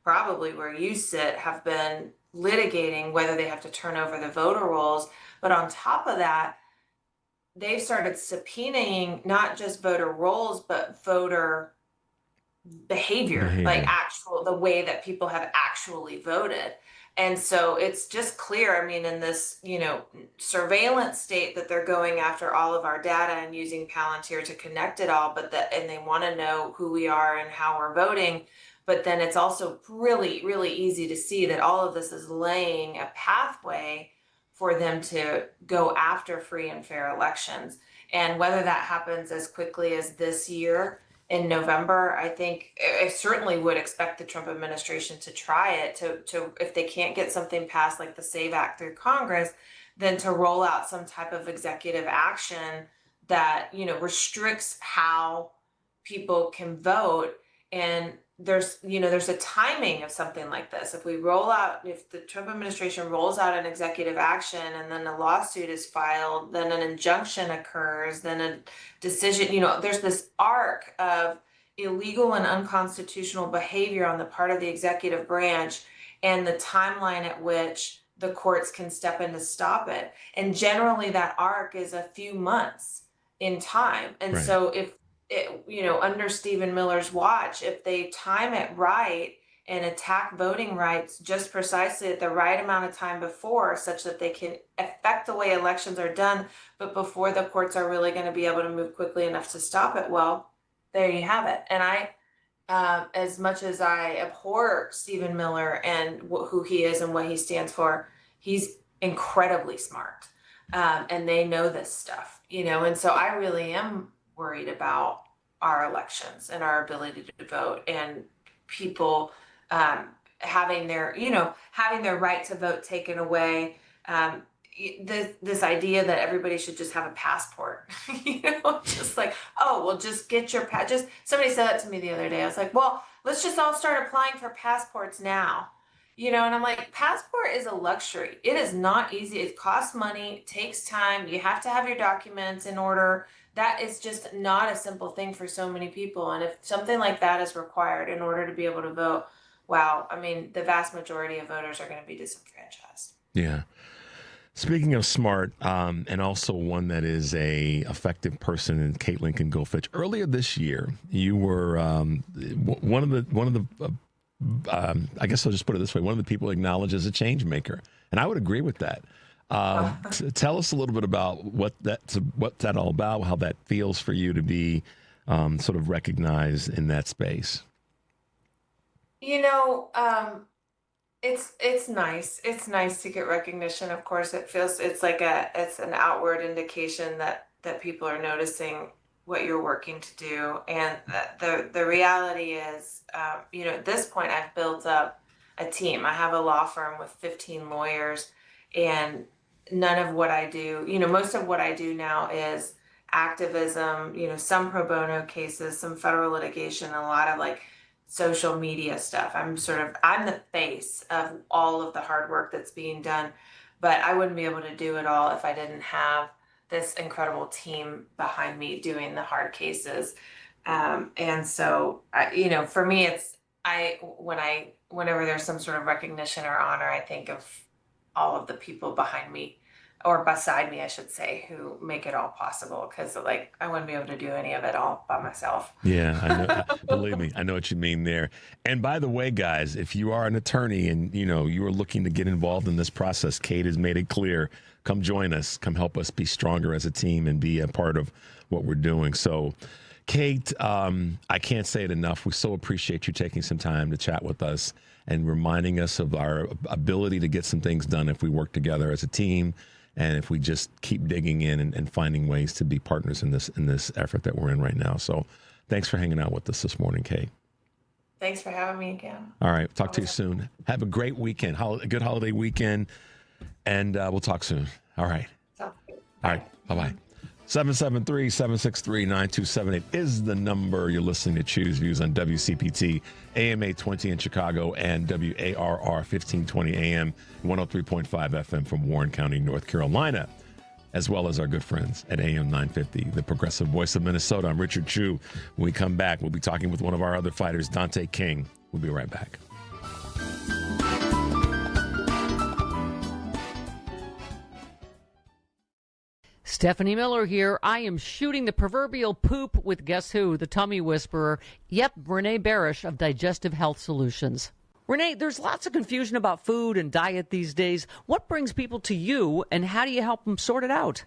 probably where you sit, have been litigating whether they have to turn over the voter rolls. But on top of that, they've started subpoenaing not just voter rolls, but voter behavior, like the way that people have actually voted. And so it's just clear, I mean, in this, surveillance state that they're going after all of our data and using Palantir to connect it all, and they want to know who we are and how we're voting. But then it's also really, really easy to see that all of this is laying a pathway for them to go after free and fair elections. And whether that happens as quickly as this year in November, I certainly would expect the Trump administration to try it, to if they can't get something passed like the SAVE Act through Congress, then to roll out some type of executive action that, restricts how people can vote. And there's a timing of something like this. If the Trump administration rolls out an executive action and then a lawsuit is filed, then an injunction occurs, then a decision, there's this arc of illegal and unconstitutional behavior on the part of the executive branch and the timeline at which the courts can step in to stop it. And generally that arc is a few months in time. And so if under Stephen Miller's watch, if they time it right and attack voting rights just precisely at the right amount of time before, such that they can affect the way elections are done, but before the courts are really going to be able to move quickly enough to stop it, well, there you have it. And as much as I abhor Stephen Miller and who he is and what he stands for, he's incredibly smart. And they know this stuff, and so I really am worried about our elections and our ability to vote, and people having their right to vote taken away. This idea that everybody should just have a passport, just like, oh, well, just get your just somebody said that to me the other day. I was like, well, let's just all start applying for passports now. And I'm like, passport is a luxury. It is not easy. It costs money, it takes time. You have to have your documents in order. That is just not a simple thing for so many people. And if something like that is required in order to be able to vote, wow, I mean, the vast majority of voters are going to be disenfranchised. Yeah. Speaking of smart, and also one that is a effective person in Kate Lincoln-Goldfinch. Earlier this year, you were one of the I guess I'll just put it this way, one of the people acknowledged as a change maker. And I would agree with that. Tell us a little bit about what's that all about, how that feels for you to be sort of recognized in that space. It's nice. It's nice to get recognition. Of course, it's an outward indication that people are noticing what you're working to do. And the reality is, at this point, I've built up a team. I have a law firm with 15 lawyers, and none of what I do, most of what I do now is activism, some pro bono cases, some federal litigation, a lot of social media stuff. I'm the face of all of the hard work that's being done, but I wouldn't be able to do it all if I didn't have this incredible team behind me doing the hard cases. And so, for me, whenever there's some sort of recognition or honor, I think of all of the people behind me, or beside me, I should say, who make it all possible. Because I wouldn't be able to do any of it all by myself. Yeah, I know. Believe me, I know what you mean there. And by the way, guys, if you are an attorney and you are looking to get involved in this process, Kate has made it clear. Come join us. Come help us be stronger as a team and be a part of what we're doing. So, Kate, I can't say it enough. We so appreciate you taking some time to chat with us and reminding us of our ability to get some things done if we work together as a team. And if we just keep digging in and finding ways to be partners in this effort that we're in right now. So thanks for hanging out with us this morning, Kate. Thanks for having me again. All right. Talk to you soon. Have a great weekend, a good holiday weekend. And we'll talk soon. All right. All right. Bye-bye. 773-763-9278 is the number. You're listening to Choose Views on WCPT, AM 820 in Chicago, and WARR 1520 AM, 103.5 FM from Warren County, North Carolina, as well as our good friends at AM 950, the progressive voice of Minnesota. I'm Richard Chu. When we come back, we'll be talking with one of our other fighters, Dante King. We'll be right back. Stephanie Miller here. I am shooting the proverbial poop with guess who? The tummy whisperer. Yep, Renee Barish of Digestive Health Solutions. Renee, there's lots of confusion about food and diet these days. What brings people to you, and how do you help them sort it out?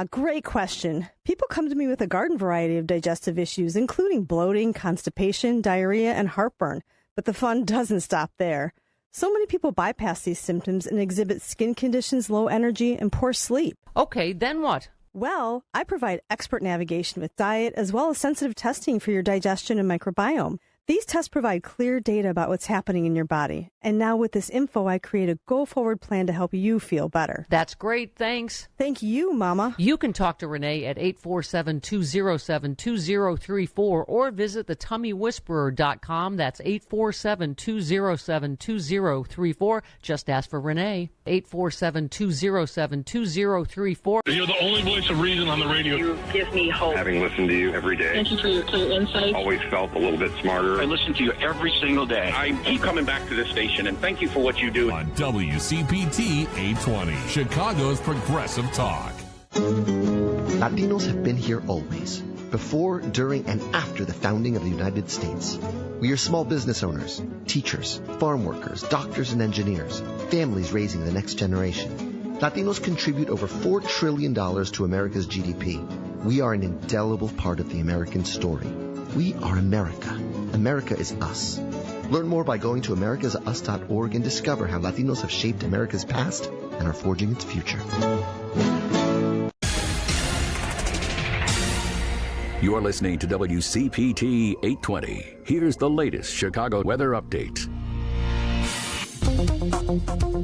Great question. People come to me with a garden variety of digestive issues, including bloating, constipation, diarrhea, and heartburn. But the fun doesn't stop there. So many people bypass these symptoms and exhibit skin conditions, low energy, and poor sleep. Okay, then what? Well, I provide expert navigation with diet as well as sensitive testing for your digestion and microbiome. These tests provide clear data about what's happening in your body. And now with this info, I create a go-forward plan to help you feel better. That's great. Thanks. Thank you, Mama. You can talk to Renee at 847-207-2034 or visit thetummywhisperer.com. That's 847-207-2034. Just ask for Renee. 847-207-2034. You're the only voice of reason on the radio. You give me hope. Having listened to you every day. Thank you for your clear insight. Always felt a little bit smarter. I listen to you every single day. I keep coming back to this station, and thank you for what you do. On WCPT 820, Chicago's Progressive Talk. Latinos have been here always, before, during, and after the founding of the United States. We are small business owners, teachers, farm workers, doctors, and engineers, families raising the next generation. Latinos contribute over $4 trillion to America's GDP. We are an indelible part of the American story. We are America. America is us. Learn more by going to americasus.org and discover how Latinos have shaped America's past and are forging its future. You're listening to WCPT 820. Here's the latest Chicago weather update.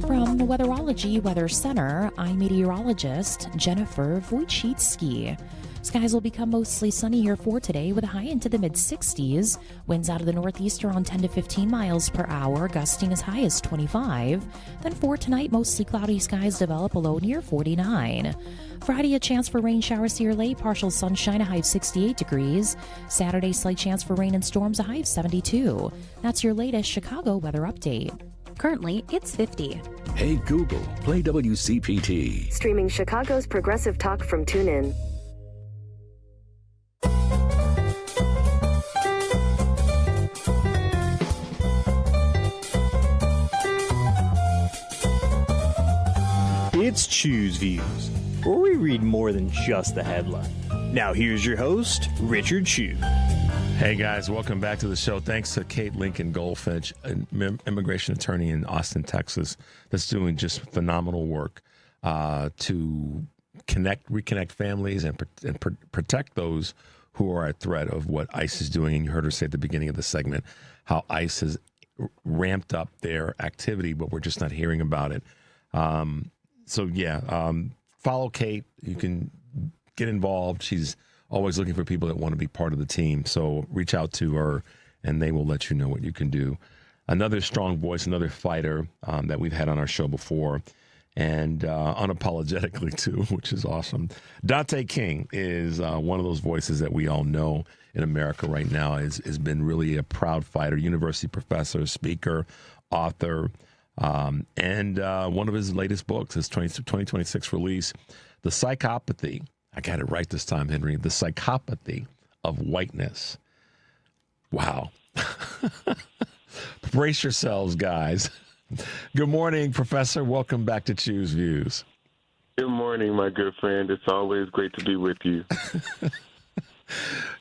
From the Weatherology Weather Center, I'm meteorologist Jennifer Wojcicki. Skies will become mostly sunny here for today with a high into the mid-60s. Winds out of the northeast around 10 to 15 miles per hour, gusting as high as 25. Then for tonight, mostly cloudy skies develop a low near 49. Friday, a chance for rain showers here late, partial sunshine, a high of 68 degrees. Saturday, slight chance for rain and storms, a high of 72. That's your latest Chicago weather update. Currently, it's 50. Hey Google, play WCPT. Streaming Chicago's Progressive Talk from TuneIn. It's Choose Views, where we read more than just the headline. Now here's your host, Richard Chew. Hey guys, welcome back to the show. Thanks to Kate Lincoln-Goldfinch, an immigration attorney in Austin, Texas, that's doing just phenomenal work to reconnect families and protect those who are at threat of what ICE is doing. And you heard her say at the beginning of the segment how ICE has ramped up their activity, but we're just not hearing about it. Follow Kate. You can get involved. She's always looking for people that want to be part of the team. So reach out to her, and they will let you know what you can do. Another strong voice, another fighter that we've had on our show before, and unapologetically too, which is awesome. Dante King is one of those voices that we all know in America right now. Has been really a proud fighter, university professor, speaker, author, and one of his latest books, his 2026 release, The Psychopathy. I got it right this time, Henry. The Psychopathy of Whiteness. Wow. Brace yourselves, guys. Good morning, Professor. Welcome back to Choose Views. Good morning, my good friend. It's always great to be with you.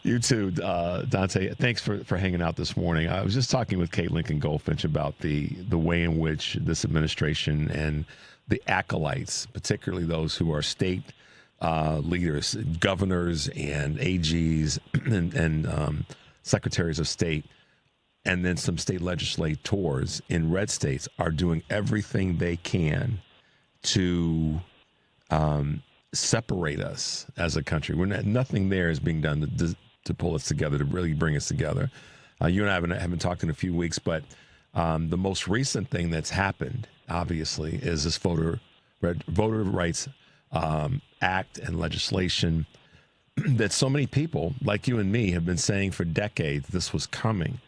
You too, Dante. Thanks for hanging out this morning. I was just talking with Kate Lincoln-Goldfinch about the way in which this administration and the acolytes, particularly those who are state leaders, governors and AGs and secretaries of state, and then some state legislators in red states are doing everything they can to separate us as a country. Nothing there is being done to pull us together, to really bring us together. You and I haven't talked in a few weeks, but the most recent thing that's happened, obviously, is this voter rights act and legislation that so many people like you and me have been saying for decades this was coming.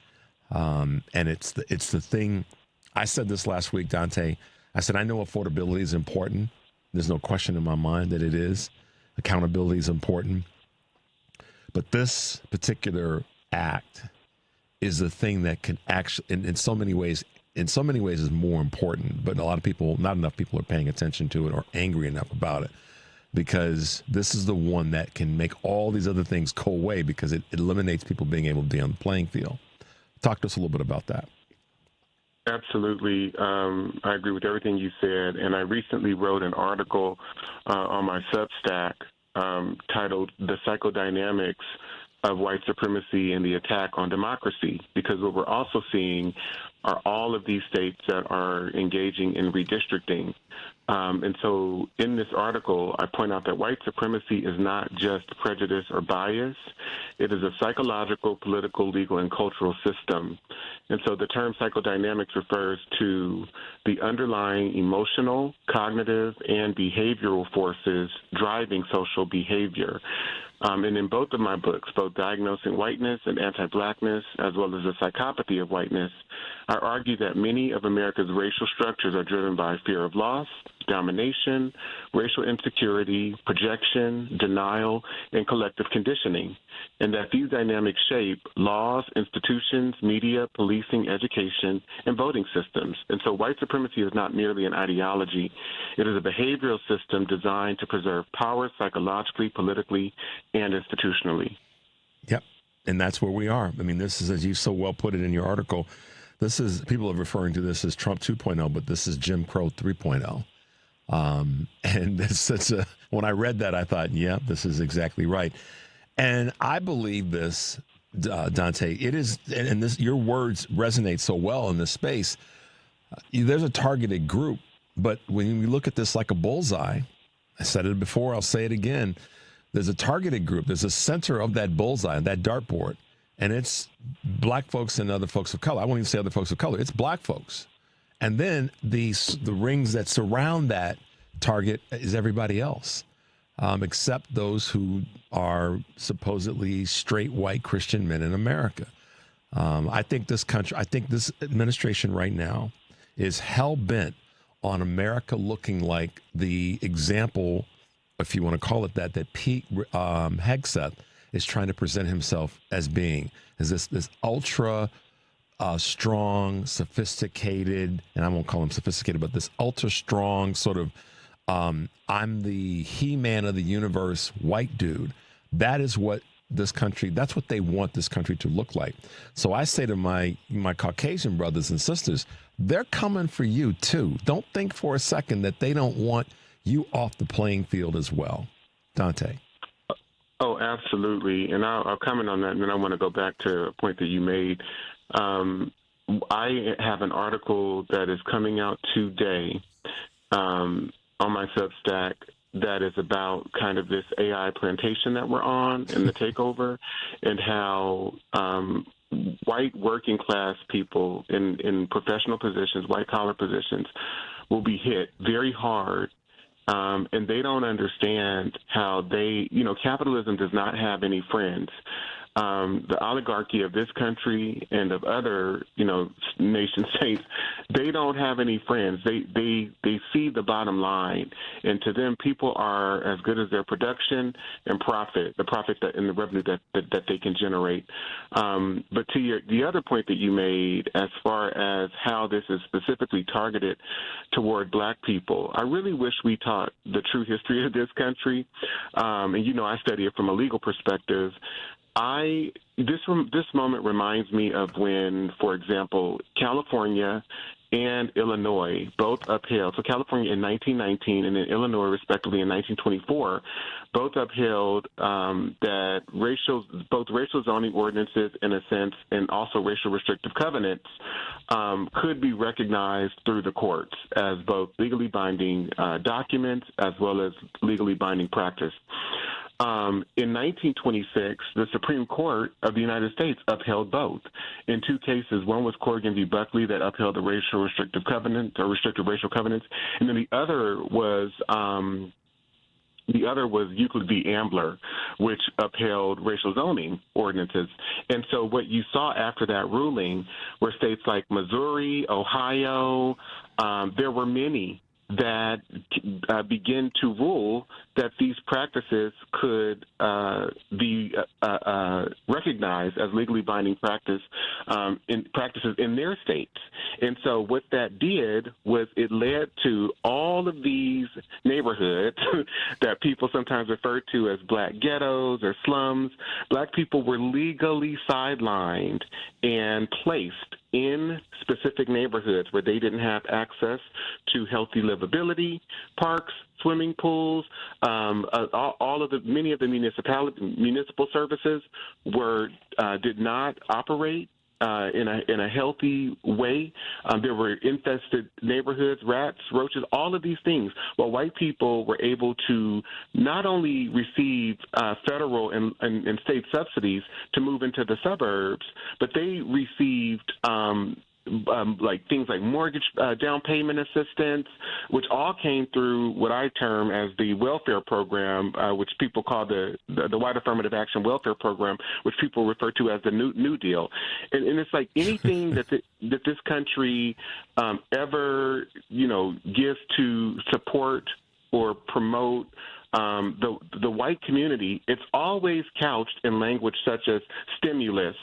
And it's the thing. I said this last week, Dante. I said, I know affordability is important. There's no question in my mind that it is. Accountability is important. But this particular act is the thing that can actually, in so many ways is more important. But a lot of people, not enough people are paying attention to it or angry enough about it, because this is the one that can make all these other things go away, because it eliminates people being able to be on the playing field. Talk to us a little bit about that. Absolutely. I agree with everything you said. And I recently wrote an article on my Substack titled The Psychodynamics of White Supremacy and the Attack on Democracy, because what we're also seeing are all of these states that are engaging in redistricting. And so in this article, I point out that white supremacy is not just prejudice or bias. It is a psychological, political, legal, and cultural system. And so the term psychodynamics refers to the underlying emotional, cognitive, and behavioral forces driving social behavior. And in both of my books, both Diagnosing Whiteness and Anti-Blackness, as well as The Psychopathy of Whiteness, I argue that many of America's racial structures are driven by fear of loss, domination, racial insecurity, projection, denial, and collective conditioning, and that these dynamics shape laws, institutions, media, policing, education, and voting systems. And so white supremacy is not merely an ideology. It is a behavioral system designed to preserve power psychologically, politically, and institutionally. Yep. And that's where we are. I mean, this is, as you so well put it in your article, this is, people are referring to this as Trump 2.0, but this is Jim Crow 3.0. And when I read that, I thought, yeah, this is exactly right. And I believe this, Dante, it is, and this, your words resonate so well in this space. There's a targeted group, but when we look at this like a bullseye, I said it before, I'll say it again, there's a targeted group. There's a center of that bullseye, that dartboard, and it's black folks and other folks of color. I won't even say other folks of color. It's black folks. And then the rings that surround that target is everybody else, except those who are supposedly straight white Christian men in America. I think this administration right now is hell-bent on America looking like the example, if you want to call it that Pete Hegseth is trying to present himself as being, as this ultra strong, sophisticated, and I won't call him sophisticated, but this ultra strong sort of, I'm the He-Man of the universe white dude. That is what this country, that's what they want this country to look like. So I say to my Caucasian brothers and sisters, they're coming for you too. Don't think for a second that they don't want you off the playing field as well. Dante. Oh, absolutely. And I'll comment on that, and then I want to go back to a point that you made. I have an article that is coming out today on my Substack that is about kind of this AI plantation that we're on and the takeover, and how white working class people in professional positions, white collar positions, will be hit very hard. And they don't understand how capitalism does not have any friends. The oligarchy of this country and of other, nation states, they don't have any friends. They see the bottom line, and to them, people are as good as their production and the profit and the revenue that they can generate. But to the other point that you made, as far as how this is specifically targeted toward black people, I really wish we taught the true history of this country. And I study it from a legal perspective. This moment reminds me of when, for example, California and Illinois both upheld, so California in 1919 and then Illinois respectively in 1924, both upheld that both racial zoning ordinances in a sense and also racial restrictive covenants could be recognized through the courts as both legally binding documents as well as legally binding practice. In 1926, the Supreme Court of the United States upheld both. In two cases, one was Corrigan v. Buckley that upheld the racial restrictive covenant or restrictive racial covenants, and then the other was Euclid v. Ambler, which upheld racial zoning ordinances. And so what you saw after that ruling were states like Missouri, Ohio, there were many that begin to rule that these practices could be recognized as legally binding practices in their states. And so what that did was it led to all of these neighborhoods that people sometimes refer to as black ghettos or slums. Black people were legally sidelined and placed in specific neighborhoods where they didn't have access to healthy livability, parks, swimming pools, many of the municipal services did not operate in a healthy way. There were infested neighborhoods, rats, roaches, all of these things. Well, white people were able to not only receive federal and state subsidies to move into the suburbs, but they received like things like mortgage down payment assistance, which all came through what I term as the welfare program, which people call the White Affirmative Action Welfare Program, which people refer to as the New Deal. And it's like anything that this country ever, gives to support or promote the white community, it's always couched in language such as stimulus,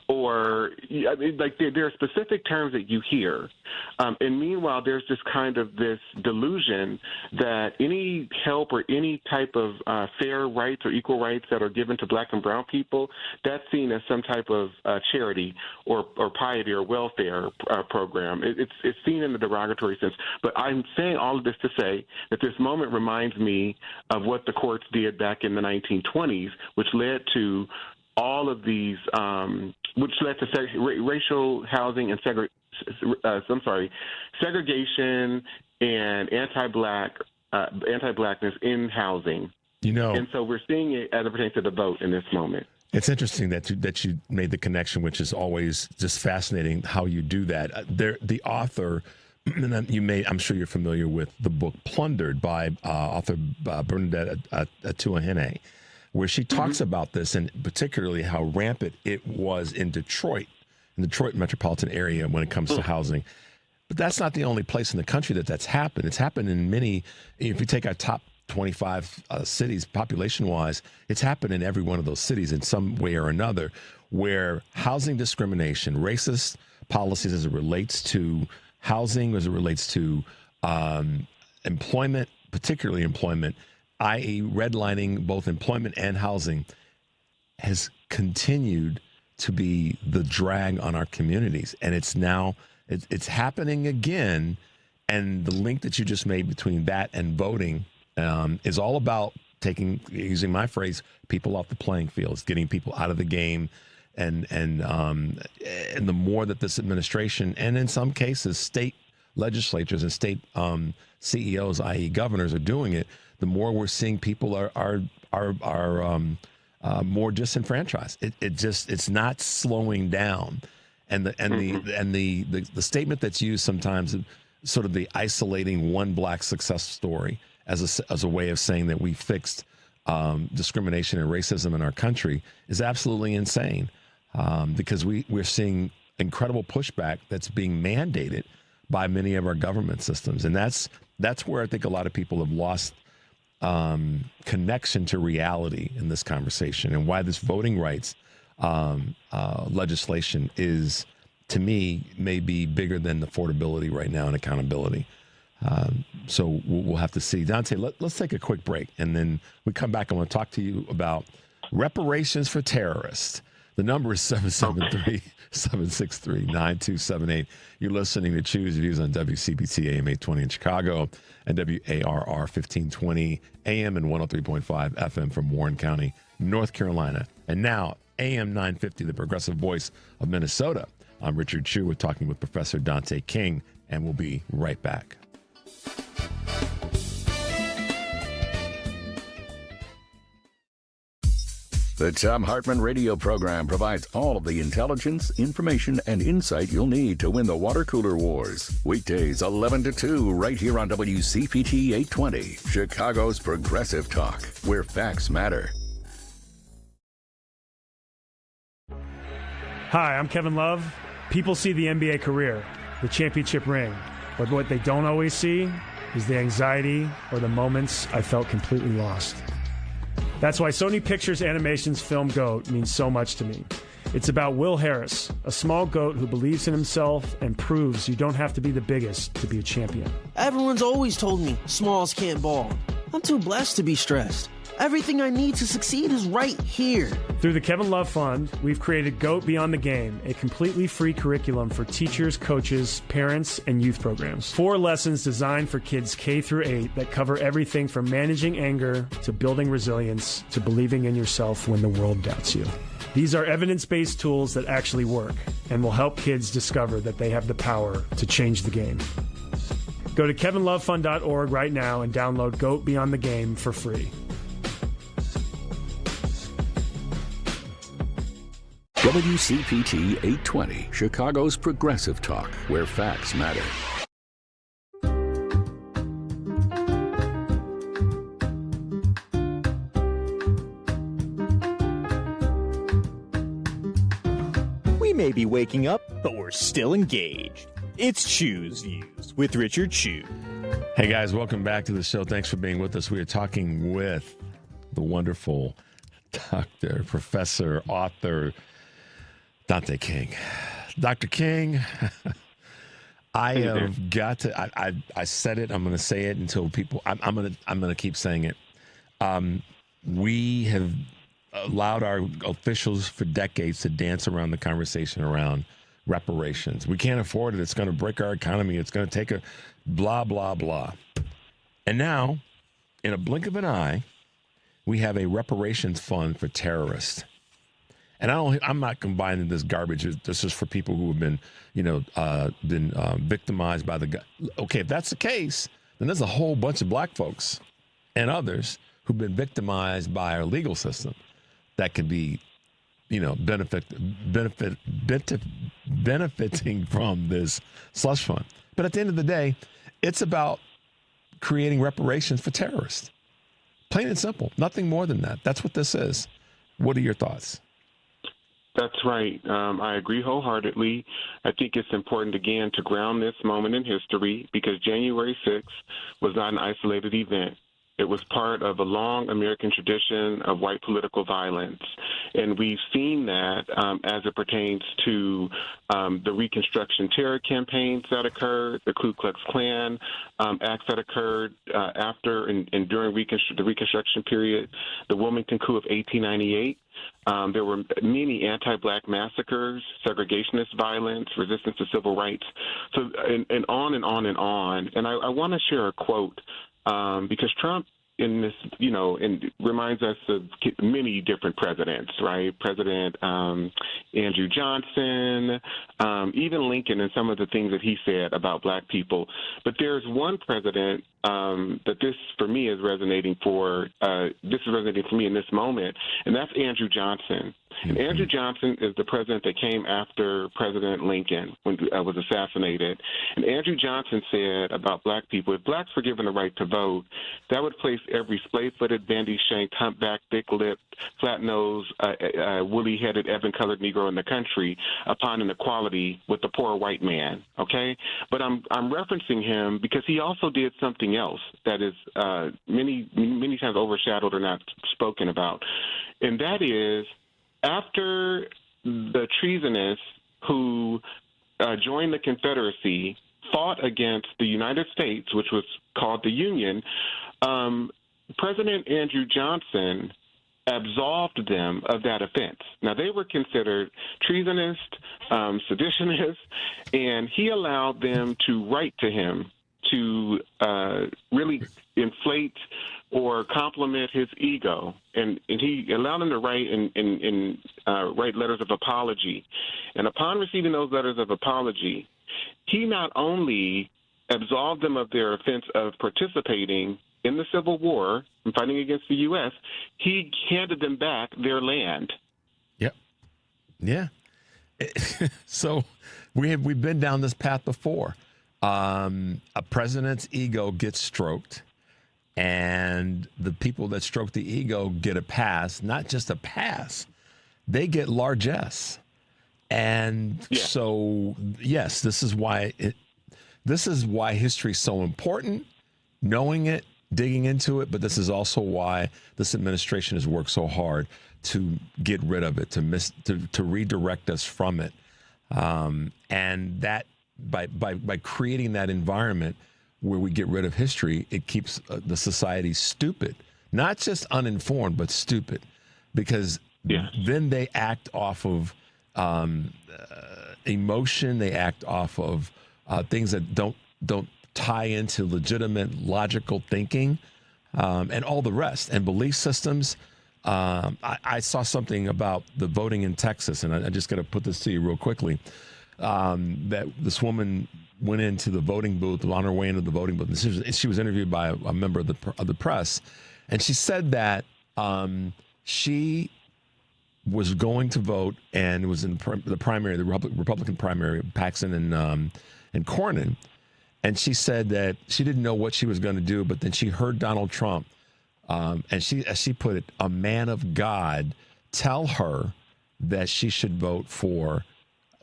or there are specific terms that you hear. And meanwhile, there's just kind of this delusion that any help or any type of fair rights or equal rights that are given to black and brown people, that's seen as some type of charity or piety or welfare program. It's seen in the derogatory sense. But I'm saying all of this to say that this moment reminds me of what the courts did back in the 1920s, which led to all of these, which led to racial housing and segregation and anti-blackness in housing. And so we're seeing it as it pertains to the vote in this moment. It's interesting that you made the connection, which is always just fascinating how you do that. The author, and I'm sure you're familiar with the book Plundered by author Bernadette Atuahene, where she talks about this and particularly how rampant it was in the Detroit metropolitan area when it comes to housing. But that's not the only place in the country that's happened. It's happened in many, if you take our top 25 cities population-wise, it's happened in every one of those cities in some way or another, where housing discrimination, racist policies as it relates to housing, as it relates to employment, particularly employment, i.e. redlining both employment and housing, has continued to be the drag on our communities. And it's happening again. And the link that you just made between that and voting is all about using my phrase, people off the playing field. It's getting people out of the game. And the more that this administration, and in some cases state legislatures and state CEOs, i.e. governors, are doing it, the more we're seeing people are more disenfranchised. It's not slowing down, and the statement that's used sometimes, sort of the isolating one black success story as a way of saying that we fixed discrimination and racism in our country, is absolutely insane, because we're seeing incredible pushback that's being mandated by many of our government systems, and that's where I think a lot of people have lost connection to reality in this conversation, and why this voting rights legislation is, to me, may be bigger than affordability right now and accountability. So we'll have to see. Dante, let's take a quick break, and then we come back. I want to talk to you about reparations for terrorists. The number is 773-763-9278. You're listening to Choose Views on WCPT AM 820 in Chicago and WARR 1520 AM and 103.5 FM from Warren County, North Carolina. And now AM 950, the progressive voice of Minnesota. I'm Richard Chu. We're talking with Professor Dante King, and we'll be right back. The Thom Hartmann radio program provides all of the intelligence, information, and insight you'll need to win the water cooler wars. Weekdays 11 to 2 right here on WCPT 820, Chicago's progressive talk, where facts matter. Hi, I'm Kevin Love. People see the NBA career, the championship ring, but what they don't always see is the anxiety or the moments I felt completely lost. That's why Sony Pictures Animation's film GOAT means so much to me. It's about Will Harris, a small goat who believes in himself and proves you don't have to be the biggest to be a champion. Everyone's always told me smalls can't ball. I'm too blessed to be stressed. Everything I need to succeed is right here. Through the Kevin Love Fund, we've created GOAT Beyond the Game, a completely free curriculum for teachers, coaches, parents, and youth programs. 4 lessons designed for kids K through 8 that cover everything from managing anger to building resilience to believing in yourself when the world doubts you. These are evidence-based tools that actually work and will help kids discover that they have the power to change the game. Go to kevinlovefund.org right now and download GOAT Beyond the Game for free. WCPT 820, Chicago's progressive talk, where facts matter. We may be waking up, but we're still engaged. It's Chew's Views with Richard Chew. Hey guys, welcome back to the show. Thanks for being with us. We are talking with the wonderful Dr., Professor, author, Dante King. Dr. King, I have got to, I said it, I'm going to say it until people, I'm going to keep saying it. We have allowed our officials for decades to dance around the conversation around reparations. We can't afford it. It's going to break our economy. It's going to take a blah, blah, blah. And now, in a blink of an eye, we have a reparations fund for terrorists. And I'm not combining this garbage. This is for people who have been, victimized by the. Okay, if that's the case, then there's a whole bunch of black folks and others who've been victimized by our legal system that could be, benefiting from this slush fund. But at the end of the day, it's about creating reparations for terrorists. Plain and simple. Nothing more than that. That's what this is. What are your thoughts? That's right. I agree wholeheartedly. I think it's important, again, to ground this moment in history because January 6th was not an isolated event. It was part of a long American tradition of white political violence. And we've seen that as it pertains to the Reconstruction terror campaigns that occurred, the Ku Klux Klan acts that occurred after and during the Reconstruction period, the Wilmington coup of 1898. There were many anti-black massacres, segregationist violence, resistance to civil rights, so and on and on and on. And I want to share a quote because Trump in this, and reminds us of many different presidents, right? President Andrew Johnson, even Lincoln and some of the things that he said about black people. But there's one president that this, for me, is resonating for. This is resonating for me in this moment, and that's Andrew Johnson. And Andrew Johnson is the president that came after President Lincoln when was assassinated. And Andrew Johnson said about black people, if blacks were given the right to vote, that would place every spade-footed, bandy-shanked, humpbacked, thick-lipped, flat-nosed, woolly-headed, ebon-colored Negro in the country upon an equality with the poor white man, okay? But I'm referencing him because he also did something else that is many times overshadowed or not spoken about, and that is after the treasonous who joined the Confederacy fought against the United States, which was called the Union, President Andrew Johnson absolved them of that offense. Now, they were considered treasonous, seditionists, and he allowed them to write to him to really inflate or compliment his ego, and he allowed them to write and write letters of apology. And upon receiving those letters of apology, he not only absolved them of their offense of participating in the Civil War and fighting against the U.S., he handed them back their land. Yep. Yeah. So we've been down this path before. A president's ego gets stroked, and the people that stroke the ego get a pass, not just a pass, they get largesse. And so, yes, this is why history is so important. knowing it, digging into it, but this is also why this administration has worked so hard to get rid of it, to redirect us from it, and that by creating that environment where we get rid of history, it keeps the society stupid, not just uninformed, but stupid, because then they act off of emotion, they act off of things that don't tie into legitimate logical thinking, and all the rest, and belief systems. I saw something about the voting in Texas, and I just got to put this to you real quickly, that this woman went into the voting booth, on her way into the voting booth, and she was interviewed by a member of the press, and she said that she was going to vote, and it was in the primary, the Republican primary, Paxson and Cornyn. And she said that she didn't know what she was going to do, but then she heard Donald Trump, and she, as she put it, a man of God, tell her that she should vote for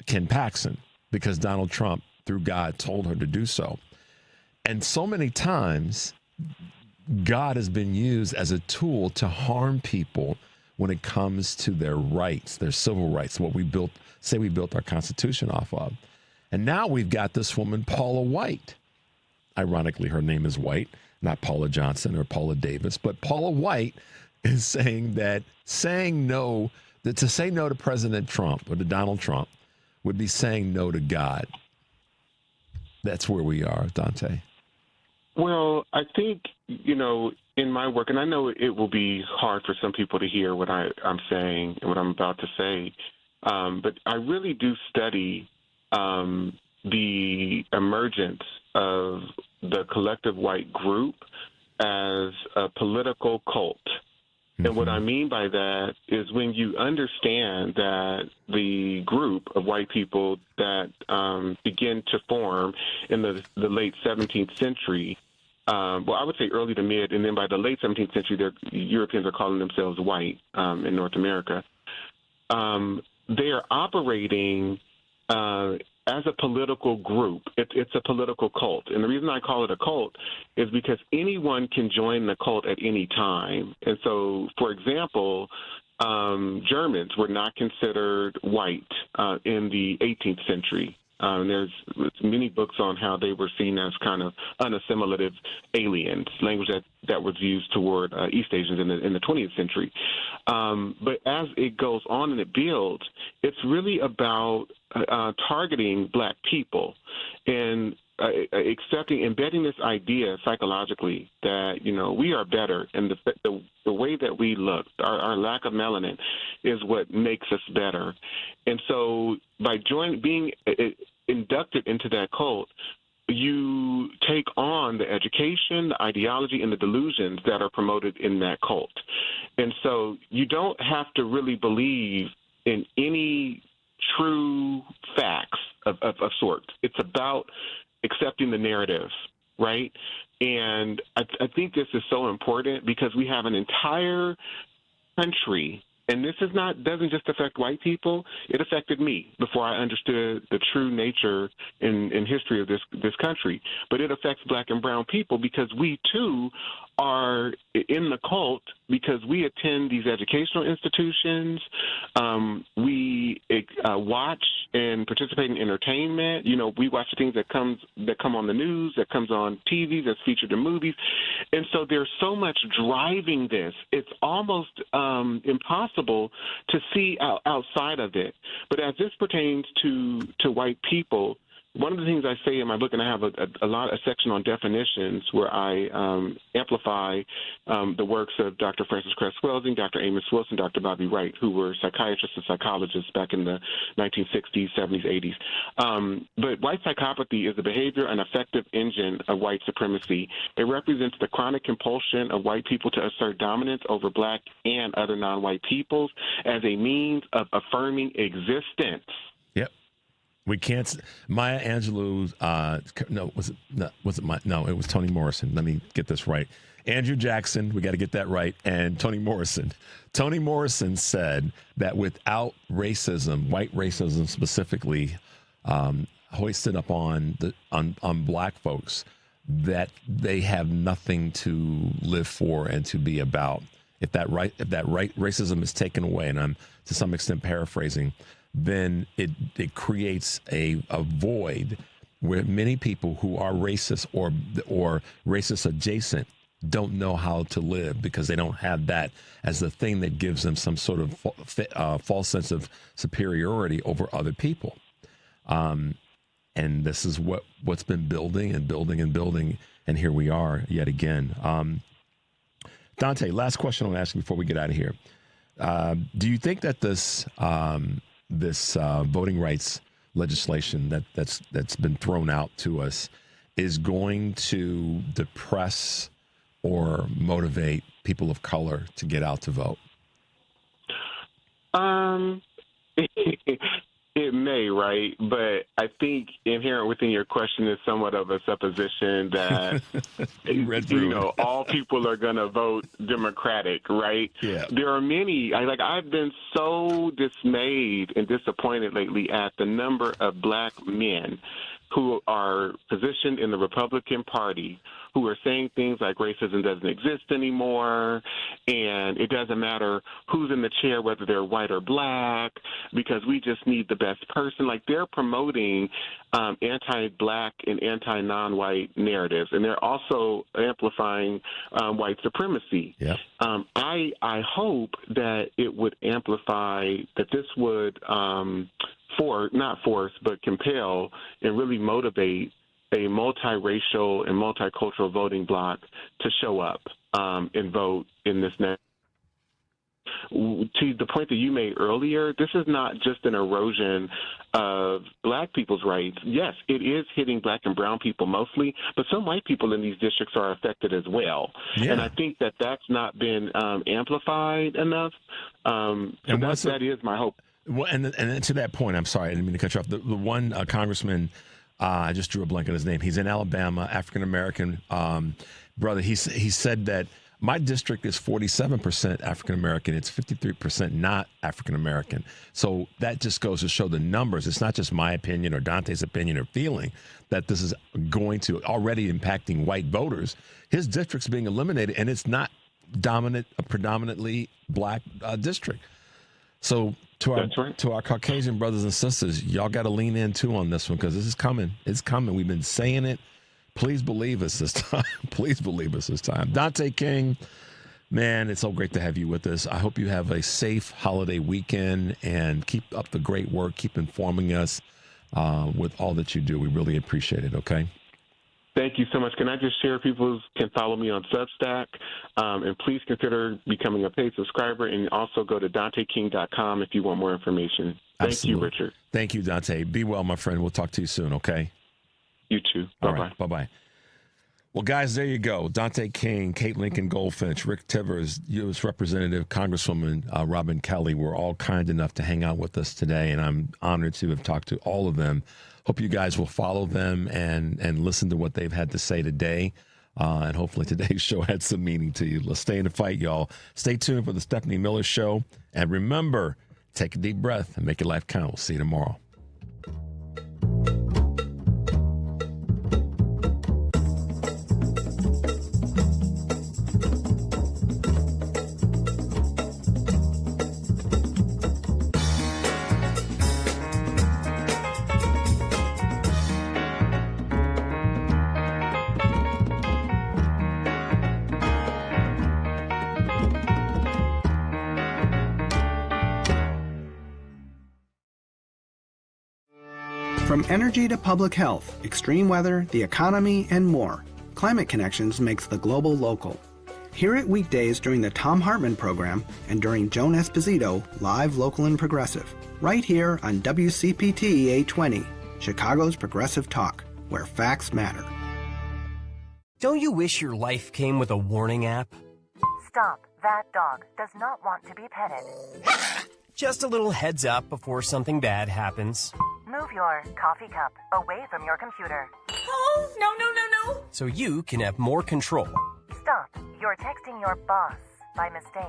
Ken Paxton because Donald Trump, through God, told her to do so. And so many times, God has been used as a tool to harm people when it comes to their rights, their civil rights, what we built our Constitution off of. And now we've got this woman, Paula White. Ironically, her name is White, not Paula Johnson or Paula Davis, but Paula White is saying that to say no to President Trump or to Donald Trump would be saying no to God. That's where we are, Dante. Well, I think, in my work, and I know it will be hard for some people to hear what I'm saying and what I'm about to say, but I really do study the emergence of the collective white group as a political cult. Mm-hmm. And what I mean by that is when you understand that the group of white people that begin to form in the late 17th century, I would say early to mid, and then by the late 17th century, Europeans are calling themselves white in North America. They are operating as a political group. It's a political cult. And the reason I call it a cult is because anyone can join the cult at any time. And so, for example, Germans were not considered white in the 18th century. There's many books on how they were seen as kind of unassimilative aliens, language that was used toward East Asians in the 20th century. But as it goes on and it builds, it's really about targeting black people and embedding this idea psychologically that, we are better, and the way that we look, our lack of melanin is what makes us better. And so by being inducted into that cult, you take on the education, the ideology, and the delusions that are promoted in that cult. And so you don't have to really believe in any true facts of sorts. It's about accepting the narrative, right? And I think this is so important because we have an entire country, and this doesn't just affect white people. It affected me before I understood the true nature and history of this country. But it affects black and brown people because we too are in the cult because we attend these educational institutions. We watch and participate in entertainment. We watch the things that come on the news, that comes on TV, that's featured in movies. And so there's so much driving this. It's almost impossible to see outside of it. But as this pertains to white people, one of the things I say in my book, and I have a section on definitions where I amplify the works of Dr. Frances Cress Welsing, Dr. Amos Wilson, Dr. Bobby Wright, who were psychiatrists and psychologists back in the 1960s, 70s, 80s. But white psychopathy is the behavior and affective engine of white supremacy. It represents the chronic compulsion of white people to assert dominance over black and other non-white peoples as a means of affirming existence. Yep. We can't. Maya Angelou's. It was Toni Morrison. Let me get this right. Andrew Jackson. We got to get that right. And Toni Morrison. Toni Morrison said that without racism, white racism specifically, hoisted up on black folks, that they have nothing to live for and to be about. If that racism is taken away, and I'm to some extent paraphrasing, then it creates a void where many people who are racist or racist adjacent don't know how to live because they don't have that as the thing that gives them some sort of false sense of superiority over other people. And this is what's been building and building and building, and here we are yet again. Dante, last question I'll ask you before we get out of here. Do you think that this voting rights legislation that's been thrown out to us is going to depress or motivate people of color to get out to vote? It may, right? But I think inherent within your question is somewhat of a supposition that, all people are going to vote Democratic, right? Yeah. There are many, I've been so dismayed and disappointed lately at the number of black men who are positioned in the Republican Party who are saying things like racism doesn't exist anymore, and it doesn't matter who's in the chair, whether they're white or black, because we just need the best person. Like, they're promoting anti-black and anti-non-white narratives, and they're also amplifying white supremacy. Yep. I hope that it would amplify, that this would not force, but compel and really motivate a multiracial and multicultural voting bloc to show up and vote in this next. To the point that you made earlier, this is not just an erosion of black people's rights. Yes, it is hitting black and brown people mostly, but some white people in these districts are affected as well. Yeah. And I think that that's not been amplified enough. That is my hope. Well, and to that point, I'm sorry, I didn't mean to cut you off. The one congressman, I just drew a blank on his name. He's in Alabama, African-American brother. He said that my district is 47% African-American. It's 53% not African-American. So that just goes to show the numbers. It's not just my opinion or Dante's opinion or feeling that this is going to already impacting white voters. His district's being eliminated, and it's not a predominantly black district. So to our Caucasian brothers and sisters, y'all got to lean in too on this one, because this is coming. It's coming. We've been saying it. Please believe us this time. Please believe us this time. Dante King, man, it's so great to have you with us. I hope you have a safe holiday weekend and keep up the great work. Keep informing us with all that you do. We really appreciate it, okay? Thank you so much. Can I just share, people can follow me on Substack, and please consider becoming a paid subscriber, and also go to DanteKing.com if you want more information. Thank you, Richard. Thank you, Dante. Be well, my friend. We'll talk to you soon, okay? You too. Bye-bye. Right, bye-bye. Well, guys, there you go. Dante King, Kate Lincoln-Goldfinch, Rick Tivers, U.S. Representative, Congresswoman Robin Kelly were all kind enough to hang out with us today, and I'm honored to have talked to all of them. Hope you guys will follow them and listen to what they've had to say today. And hopefully today's show had some meaning to you. Let's stay in the fight, y'all. Stay tuned for the Stephanie Miller Show. And remember, take a deep breath and make your life count. We'll see you tomorrow. From energy to public health, extreme weather, the economy, and more, Climate Connections makes the global local. Hear it weekdays during the Thom Hartmann program and during Joan Esposito, live, local, and progressive, right here on WCPT 820, Chicago's Progressive Talk, where facts matter. Don't you wish your life came with a warning app? Stop. That dog does not want to be petted. Just a little heads up before something bad happens. Move your coffee cup away from your computer. Oh, no. So you can have more control. Stop. You're texting your boss by mistake.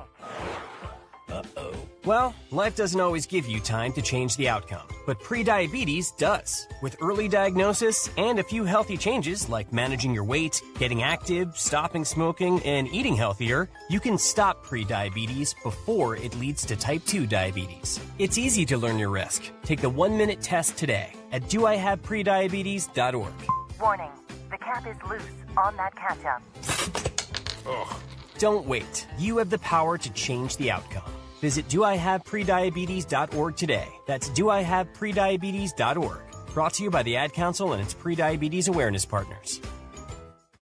Well, life doesn't always give you time to change the outcome, but prediabetes does. With early diagnosis and a few healthy changes like managing your weight, getting active, stopping smoking, and eating healthier, you can stop prediabetes before it leads to type 2 diabetes. It's easy to learn your risk. Take the 1-minute test today at doihaveprediabetes.org. Warning, the cap is loose on that catch-up. Ugh. Don't wait. You have the power to change the outcome. Visit doihaveprediabetes.org today. That's doihaveprediabetes.org. Brought to you by the Ad Council and its prediabetes awareness partners.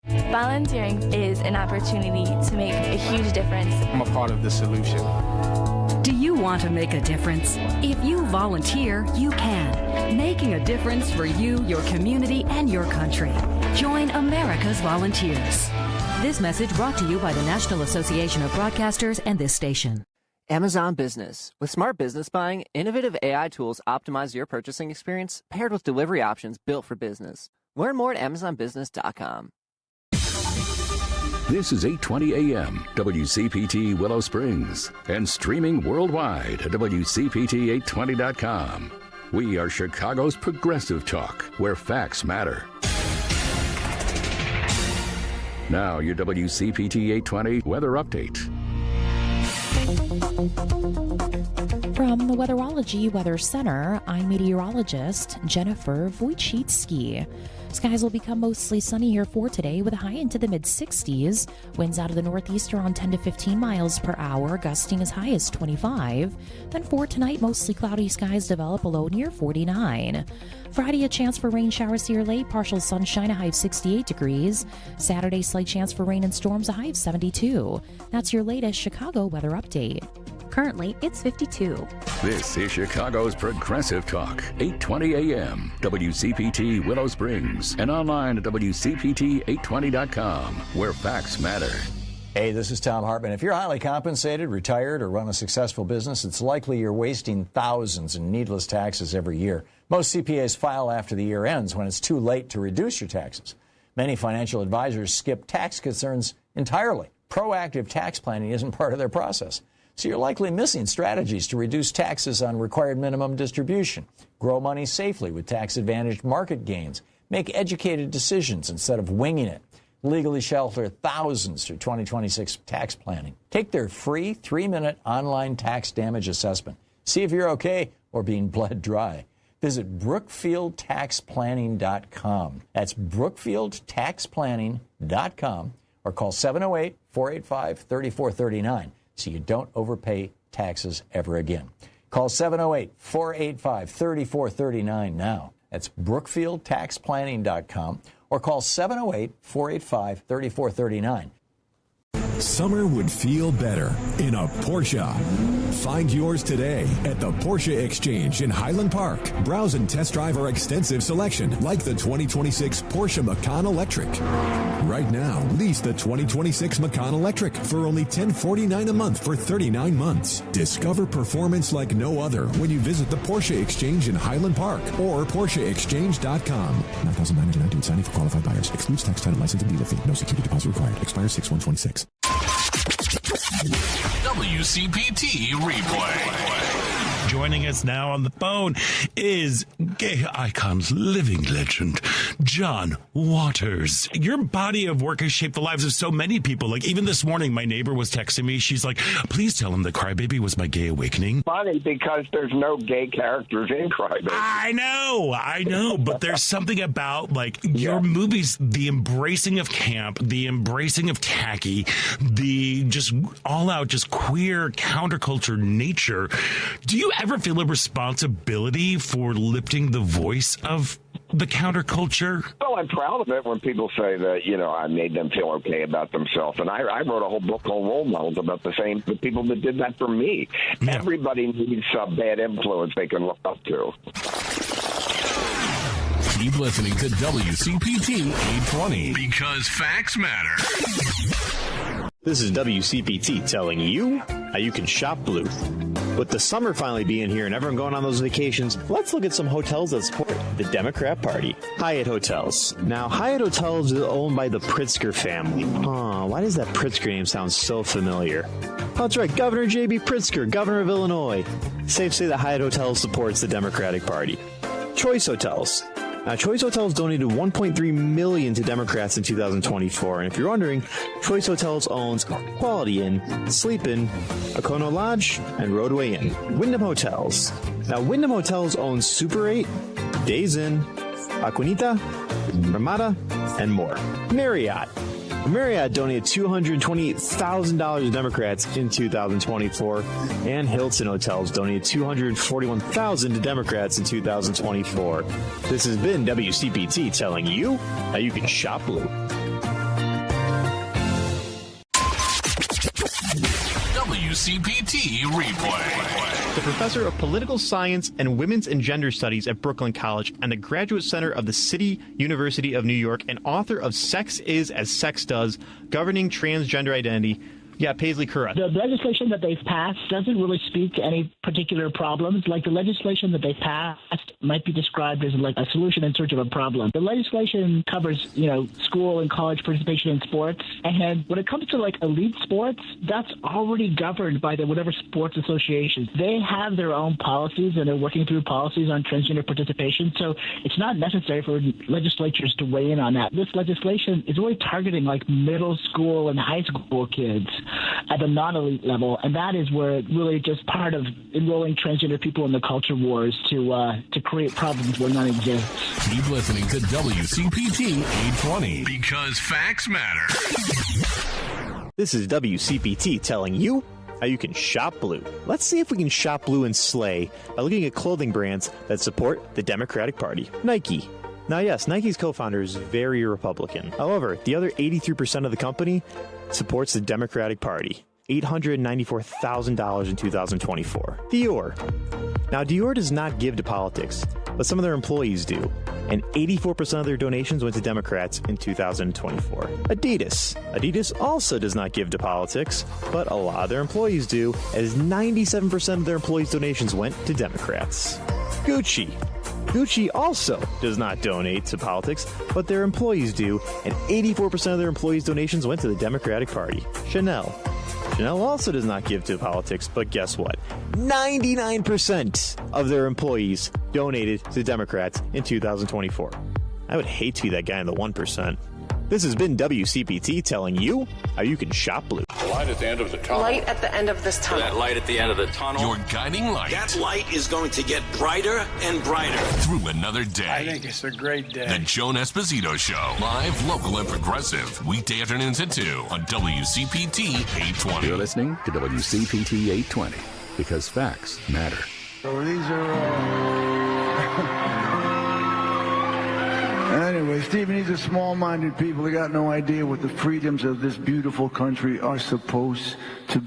Volunteering is an opportunity to make a huge difference. I'm a part of the solution. Do you want to make a difference? If you volunteer, you can. Making a difference for you, your community, and your country. Join America's Volunteers. This message brought to you by the National Association of Broadcasters and this station. Amazon Business. With smart business buying, innovative AI tools optimize your purchasing experience, paired with delivery options built for business. Learn more at amazonbusiness.com. This is 820 AM, WCPT Willow Springs, and streaming worldwide at WCPT820.com. We are Chicago's progressive talk, where facts matter. Now, your WCPT 820 weather update. From the Weatherology Weather Center, I'm meteorologist Jennifer Wojcicki. Skies will become mostly sunny here for today with a high into the mid-60s. Winds out of the northeast around 10 to 15 miles per hour, gusting as high as 25. Then for tonight, mostly cloudy skies develop a low near 49. Friday, a chance for rain showers here late, partial sunshine, a high of 68 degrees. Saturday, slight chance for rain and storms, a high of 72. That's your latest Chicago weather update. Currently, it's 52. This is Chicago's Progressive Talk, 820 AM, WCPT Willow Springs, and online at WCPT820.com, where facts matter. Hey, this is Tom Hartman. If you're highly compensated, retired, or run a successful business, it's likely you're wasting thousands in needless taxes every year. Most CPAs file after the year ends when it's too late to reduce your taxes. Many financial advisors skip tax concerns entirely. Proactive tax planning isn't part of their process. So you're likely missing strategies to reduce taxes on required minimum distribution, grow money safely with tax-advantaged market gains, make educated decisions instead of winging it, legally shelter thousands through 2026 tax planning. Take their free 3-minute online tax damage assessment. See if you're okay or being bled dry. Visit BrookfieldTaxPlanning.com. That's BrookfieldTaxPlanning.com or call 708-485-3439. So you don't overpay taxes ever again. Call 708-485-3439 now. That's BrookfieldTaxPlanning.com or call 708-485-3439. Summer would feel better in a Porsche. Find yours today at the Porsche Exchange in Highland Park. Browse and test drive our extensive selection, like the 2026 Porsche Macan Electric. Right now, lease the 2026 Macan Electric for only $1049 a month for 39 months. Discover performance like no other when you visit the Porsche Exchange in Highland Park or PorscheExchange.com. $9,999 due signing for qualified buyers. Excludes tax, title, license, and dealer fee. No security deposit required. Expires 6/126. WCPT replay. Joining us now on the phone is gay icons living legend, John Waters. Your body of work has shaped the lives of so many people. Like, even this morning, my neighbor was texting me. She's like, please tell him that Crybaby was my gay awakening. Funny, because there's no gay characters in Crybaby. I know. But there's something about, like, your movies, the embracing of camp, the embracing of tacky, the just all-out, just queer counterculture nature. Do you ever feel a responsibility for lifting the voice of the counterculture? Well, I'm proud of it when people say that, I made them feel okay about themselves. And I wrote a whole book called Role Models about the people that did that for me. Yeah. Everybody needs a bad influence they can look up to. Keep listening to WCPT 820 because facts matter. This is WCPT telling you how you can shop Bluth. With the summer finally being here and everyone going on those vacations, let's look at some hotels that support the Democrat Party. Hyatt Hotels. Now, Hyatt Hotels is owned by the Pritzker family. Why does that Pritzker name sound so familiar? Oh, that's right, Governor J.B. Pritzker, governor of Illinois. Safe to say that Hyatt Hotels supports the Democratic Party. Choice Hotels. Now, Choice Hotels donated $1.3 million to Democrats in 2024. And if you're wondering, Choice Hotels owns Quality Inn, Sleep Inn, Okono Lodge, and Roadway Inn. Wyndham Hotels. Now, Wyndham Hotels owns Super 8, Days Inn, Aquanita, Ramada, and more. Marriott. Marriott donated $228,000 to Democrats in 2024, and Hilton Hotels donated $241,000 to Democrats in 2024. This has been WCPT telling you how you can shop blue. WCPT Replay. The professor of political science and women's and gender studies at Brooklyn College and the graduate center of the City University of New York and author of Sex Is As Sex Does, Governing Transgender Identity. Yeah, Paisley Curra. The legislation that they've passed doesn't really speak to any particular problems. Like the legislation that they've passed might be described as like a solution in search of a problem. The legislation covers, school and college participation in sports. And when it comes to like elite sports, that's already governed by the whatever sports associations. They have their own policies and they're working through policies on transgender participation. So it's not necessary for legislatures to weigh in on that. This legislation is really targeting like middle school and high school kids at the non-elite level, and that is where it really just part of enrolling transgender people in the culture wars to create problems where none exist. Keep listening to WCPT 820 because facts matter. This is WCPT telling you how you can shop blue. Let's see if we can shop blue and slay by looking at clothing brands that support the Democratic Party. Nike. Now, yes, Nike's co-founder is very Republican. However, the other 83% of the company supports the Democratic Party. $894,000 in 2024. Dior. Now, Dior does not give to politics, but some of their employees do. And 84% of their donations went to Democrats in 2024. Adidas. Adidas also does not give to politics, but a lot of their employees do, as 97% of their employees' donations went to Democrats. Gucci. Gucci also does not donate to politics, but their employees do, and 84% of their employees' donations went to the Democratic Party. Chanel. Chanel also does not give to politics, but guess what? 99% of their employees donated to Democrats in 2024. I would hate to be that guy in the 1%. This has been WCPT telling you how you can shop blue. Light at the end of the tunnel. Light at the end of this tunnel. That light at the end of the tunnel. Your guiding light. That light is going to get brighter and brighter. Through another day. I think it's a great day. The Joan Esposito Show. Live, local, and progressive. Weekday afternoons at 2 on WCPT 820. You're listening to WCPT 820 because facts matter. So these are... Anyway, Stephen, these are small-minded people. They got no idea what the freedoms of this beautiful country are supposed to be.